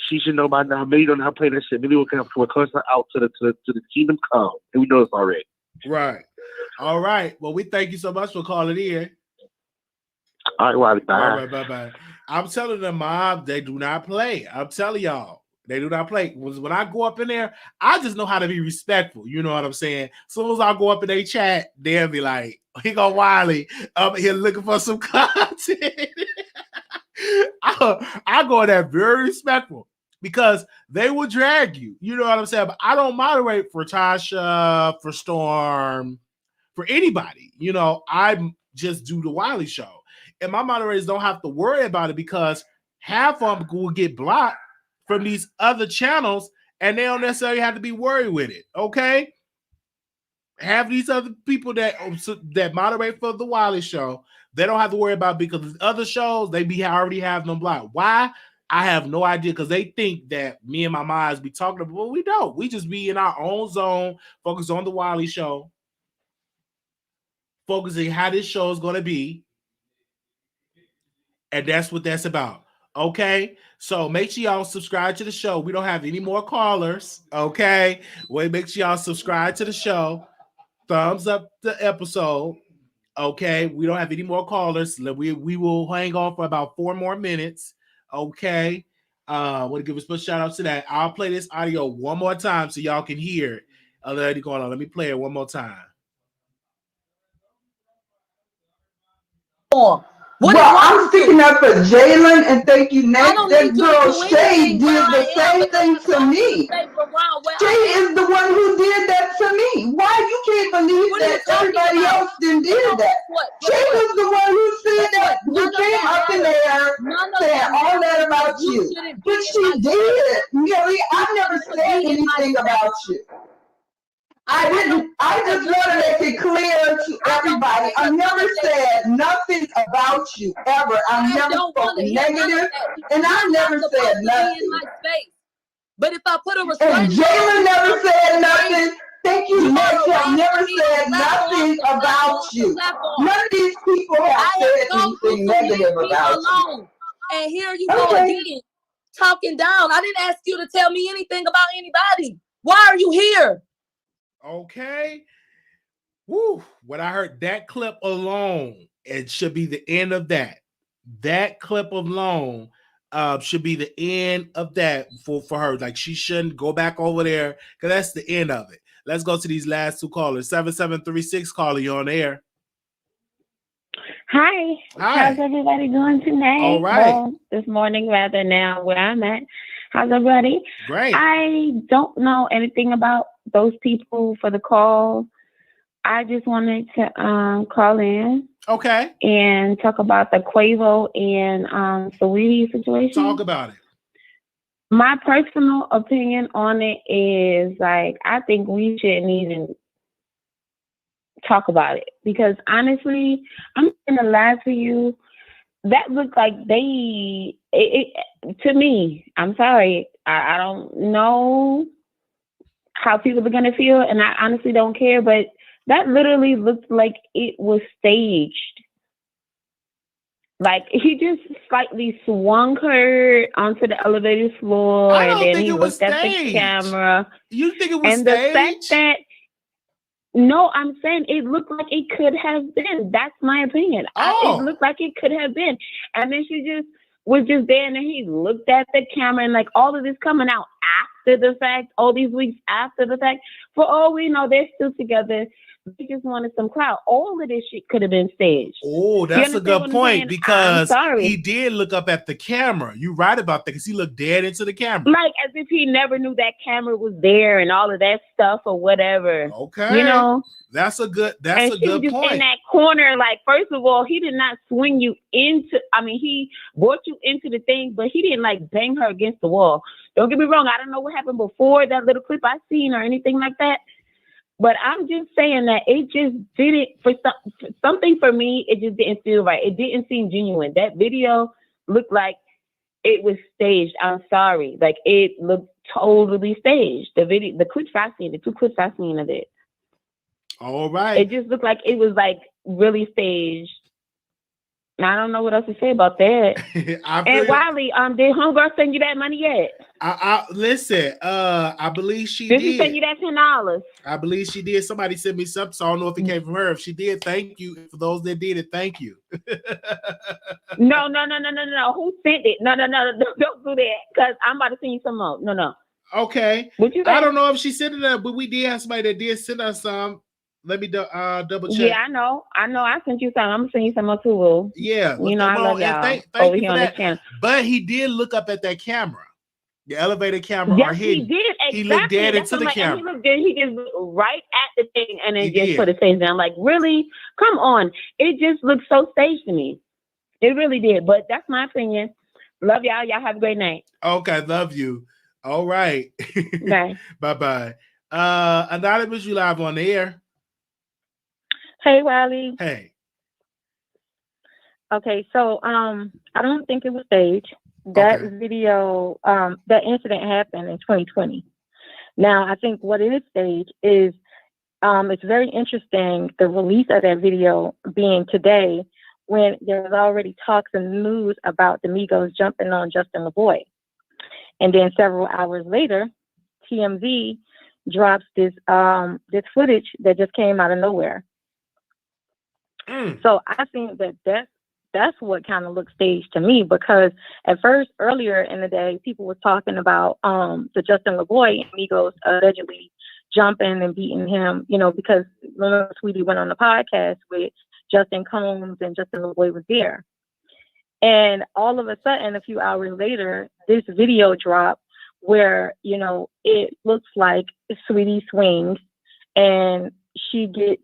She should know by now. Millie don't know how to play that shit. Millie will cuss her out to the kingdom come, and we know it's already right. All right. Well, we thank you so much for calling in. All right, Wiley, bye. All right, bye-bye. I'm telling the mob, they do not play. I'm telling y'all, they do not play. When I go up in there, I just know how to be respectful. You know what I'm saying? As soon as I go up in their chat, they'll be like, he go Wiley up here looking for some content. I go in there very respectful because they will drag you. You know what I'm saying? But I don't moderate for Tasha, for Storm, for anybody. You know, I just do the Wiley Show, and my moderators don't have to worry about it because half of them will get blocked from these other channels, and they don't necessarily have to be worried with it. Okay, have these other people that moderate for the Wiley Show, they don't have to worry about it because the other shows they already have them blocked. Why? I have no idea, because they think that me and my mods be talking about, but we don't. We just be in our own zone, focus on the Wiley Show, focusing how this show is going to be, and that's what that's about. Okay, so make sure y'all subscribe to the show. We don't have any more callers. Okay, well, make sure y'all subscribe to the show. Thumbs up the episode. Okay, we don't have any more callers. We will hang on for about 4 more minutes. Okay, want to give a special shout out to that. I'll play this audio one more time so y'all can hear it. Lady going on. Let me play it one more time. Well, I'm sticking up for Jalen, and thank you, Nate. That girl Shay did the same thing to me. Shay is the one who did that to me. Why you can't believe that everybody else didn't do that? Shay was the one who said that. You came up in there saying all that about you. But she did. Millie, I never said anything about you. I didn't. I just want to make it clear to everybody. I never said nothing about you ever. I never spoke negative, and I never said nothing. But if I put a And Jalen never said nothing. Thank you, Nick. I never said nothing about you. None of these people have said anything negative about you. And here you go again, talking down. I didn't ask you to tell me anything about anybody. Why are you here? Okay. Woo. When I heard that clip alone, it should be the end of that. That clip alone should be the end of that for her. Like, she shouldn't go back over there, because that's the end of it. Let's go to these last 2 callers. 7736 caller, you on air. Hi. How's everybody doing tonight? All right. Well, this morning, rather, now where I'm at. How's everybody? Great. I don't know anything about those people for the call. I just wanted to call in. Okay. And talk about the Quavo and Saweetie situation. Talk about it. My personal opinion on it is, like, I think we shouldn't even talk about it, because honestly, I'm gonna lie to you, that looked like to me, I'm sorry, I don't know how people are gonna feel, and I honestly don't care, but that literally looked like it was staged. Like, he just slightly swung her onto the elevator floor, and then he looked at the camera. You think it was staged? staged? The fact that, no, I'm saying it looked like it could have been. That's my opinion. It looked like it could have been. And then she just was just there, and then he looked at the camera, and like all of this coming out after the fact, all these weeks after the fact. For all we know, they're still together. They just wanted some clout. All of this shit could have been staged. Oh, that's a good point, because he did look up at the camera. You're right about that, because he looked dead into the camera. Like as if he never knew that camera was there and all of that stuff or whatever. Okay. You know? That's a good point. In that corner, like, first of all, he did not swing you into, he brought you into the thing, but he didn't like bang her against the wall. Don't get me wrong. I don't know what happened before that little clip I seen or anything like that. But I'm just saying that it just didn't, for something for me, it just didn't feel right. It didn't seem genuine. That video looked like it was staged. I'm sorry. Like, it looked totally staged. The clips I seen, the 2 clips I seen of it. All right. It just looked like it was like really staged. I don't know what else to say about that. And Wiley, did homegirl send you that money yet? Listen, I believe she did. Did she send you that $10? I believe she did. Somebody sent me something, so I don't know if it came from her. If she did, thank you. For those that did it, thank you. No. Who sent it? No. Don't do that, because I'm about to send you some more. No. Okay. I don't know if she sent it, but we did have somebody that did send us some. Let me double check. Yeah, I know. I sent you some. I'm gonna send you some more too, Will. Yeah. You know, I love y'all thank over you here for on that. the channel. But he did look up at that camera. The elevator camera Yes, are he hidden. did. Exactly. He looked dead That's into the what I'm like, and camera. he looked dead. He just looked right at the thing and then He just did. put his face down. Like, really? Come on. It just looked so staged to me. It really did. But that's my opinion. Love y'all. Y'all have a great night. Okay, love you. All right. Bye. Bye-bye. Anonymous, you live on the air. Hey, Wiley. Hey. Okay, so I don't think it was staged. That video, that incident happened in 2020. Now, I think what is staged is it's very interesting the release of that video being today when there's already talks in the news about the Migos jumping on Justin LaBoy. And then several hours later, TMZ drops this footage that just came out of nowhere. So I think that's what kind of looks staged to me, because at first, earlier in the day, people were talking about the Justin LaBoy and Migos allegedly jumping and beating him, because remember Saweetie went on the podcast with Justin Combs and Justin LaBoy was there. And all of a sudden, a few hours later, this video dropped where, it looks like Saweetie swings and she gets,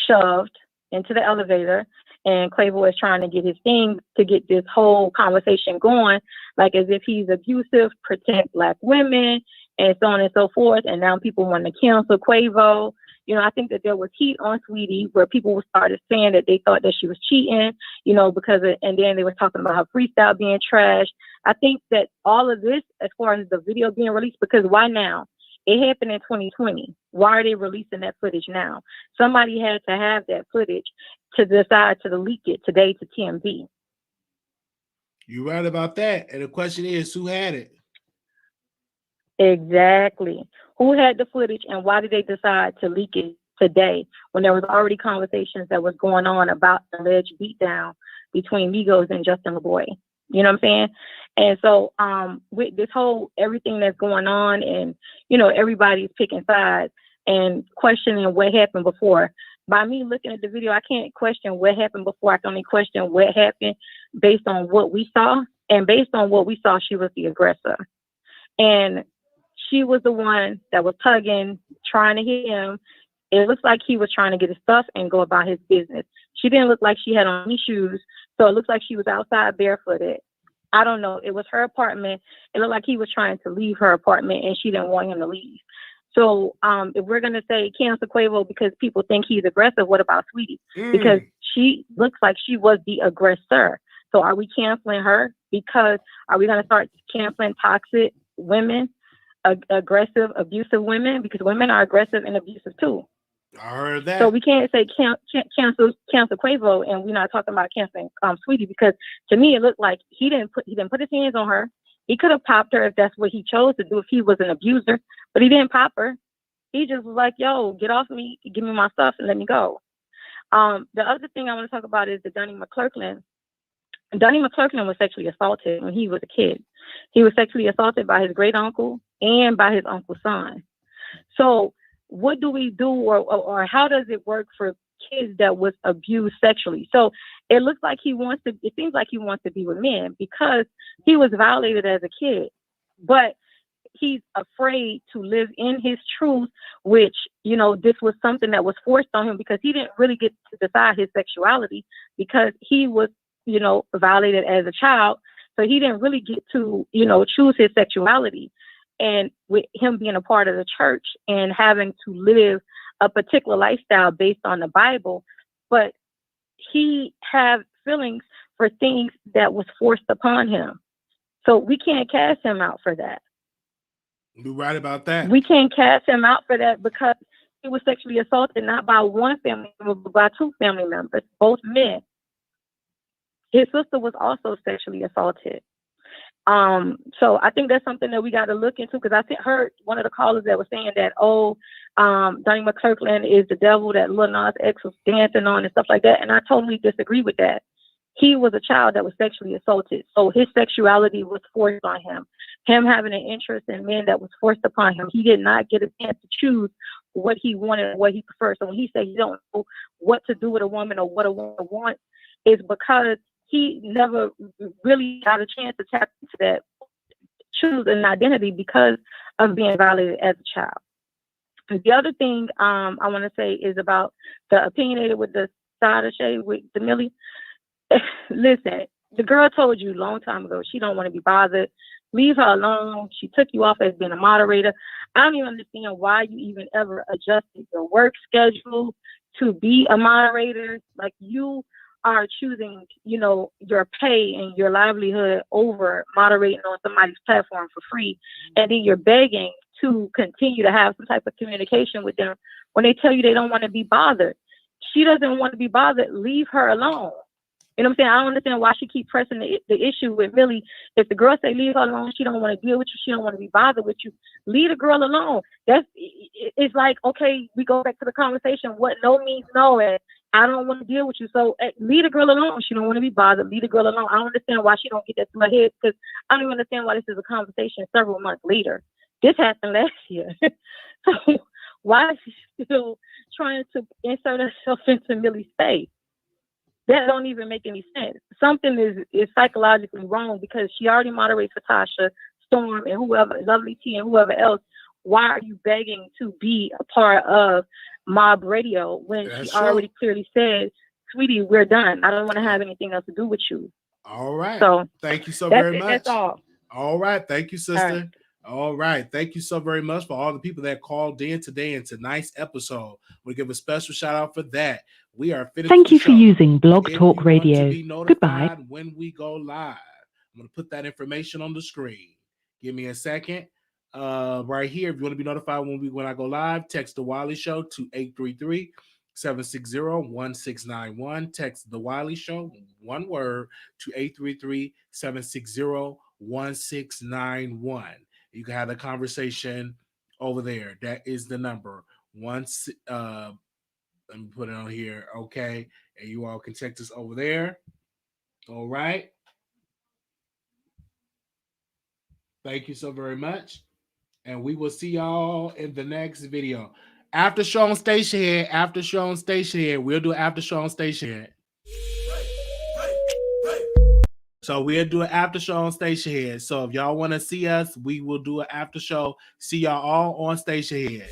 shoved into the elevator, and Quavo is trying to get his thing to get this whole conversation going, like as if he's abusive, protect Black women, and so on and so forth. And now people want to cancel Quavo. I think that there was heat on Saweetie where people started saying that they thought that she was cheating, and then they were talking about her freestyle being trash. I think that all of this, as far as the video being released, because why now? It happened in 2020. Why are they releasing that footage now? Somebody had to have that footage to decide to leak it today to TMZ. You're right about that. And the question is, who had it? Exactly. Who had the footage, and why did they decide to leak it today when there was already conversations that was going on about the alleged beatdown between Migos and Justin LaBoy? You know what I'm saying? And so with this whole everything that's going on, and everybody's picking sides and questioning what happened before. By me looking at the video, I can't question what happened before. I can only question what happened based on what we saw. And based on what we saw, she was the aggressor. And she was the one that was tugging, trying to hit him. It looks like he was trying to get his stuff and go about his business. She didn't look like she had on any shoes, so it looks like she was outside barefooted. I don't know. It was her apartment. It looked like he was trying to leave her apartment, and she didn't want him to leave. So if we're going to say cancel Quavo because people think he's aggressive, what about Saweetie? Because she looks like she was the aggressor. So are we canceling her? Because are we going to start canceling toxic women, aggressive, abusive women? Because women are aggressive and abusive too. I heard that. So we can't say cancel Quavo, and we're not talking about canceling Saweetie, because to me it looked like he didn't put his hands on her. He could have popped her if that's what he chose to do, if he was an abuser, but he didn't pop her. He just was like, "Yo, get off me, give me my stuff, and let me go." The other thing I want to talk about is the Donnie McClurkin. Donnie McClurkin was sexually assaulted when he was a kid. He was sexually assaulted by his great uncle and by his uncle's son. So what do we do, or how does it work for kids that was abused sexually? So it looks like it seems like he wants to be with men because he was violated as a kid, but he's afraid to live in his truth, which, this was something that was forced on him because he didn't really get to decide his sexuality because he was, violated as a child. So he didn't really get to, choose his sexuality. And with him being a part of the church and having to live a particular lifestyle based on the Bible, but he had feelings for things that was forced upon him. So we can't cast him out for that. You're right about that. We can't cast him out for that because he was sexually assaulted not by one family member, but by two family members, both men. His sister was also sexually assaulted. So I think that's something that we got to look into, because I heard one of the callers that was saying that, Donnie McClurkin is the devil that Lil Nas X was dancing on and stuff like that. And I totally disagree with that. He was a child that was sexually assaulted. So his sexuality was forced on him. Him having an interest in men that was forced upon him. He did not get a chance to choose what he wanted and what he preferred. So when he said he don't know what to do with a woman or what a woman wants, it's because he never really got a chance to tap into that choose an identity because of being violated as a child. And the other thing I want to say is about the opinionated with the side of shade with the Millie. Listen, the girl told you a long time ago she don't want to be bothered. Leave her alone. She took you off as being a moderator. I don't even understand why you even ever adjusted your work schedule to be a moderator. Like, you are choosing, you know, your pay and your livelihood over moderating on somebody's platform for free. And then you're begging to continue to have some type of communication with them when they tell you they don't want to be bothered. She doesn't want to be bothered. Leave her alone. You know what I'm saying? I don't understand why she keep pressing the issue with Millie. If the girl say leave her alone, she don't want to deal with you, she don't want to be bothered with you, leave the girl alone. It's like, okay, we go back to the conversation. What no means no, and I don't want to deal with you. So leave the girl alone. She don't want to be bothered. Leave the girl alone. I don't understand why she don't get that to her head, because I don't even understand why this is a conversation several months later. This happened last year. So why is she still trying to insert herself into Millie's space? That don't even make any sense. Something is psychologically wrong, because she already moderates for Tasha, Storm, and whoever, Lovely T, and whoever else. Why are you begging to be a part of Mob Radio when she already clearly said, sweetie, we're done. I don't want to have anything else to do with you. All right. So thank you so very much. That's all. All right. Thank you, sister. All right. Thank you so very much for all the people that called in today in tonight's episode. We give a special shout out for that. We are finished. Thank you for using Blog Talk Radio. Goodbye. When we go live, I'm going to put that information on the screen. Give me a second. Right here, if you want to be notified when I go live, text the Wiley Show to 833-760-1691. Text the Wiley Show, one word, to 833-760-1691. You can have a conversation over there. That is the number. Let me put it on here, okay? And you all can text us over there. All right. Thank you so very much. And we will see y'all in the next video. After show on Station Head. After show on Station Head. We'll do after show on Station Head. So we'll do an after show on Station Head. So if y'all want to see us, we will do an after show. See y'all all on Station Head.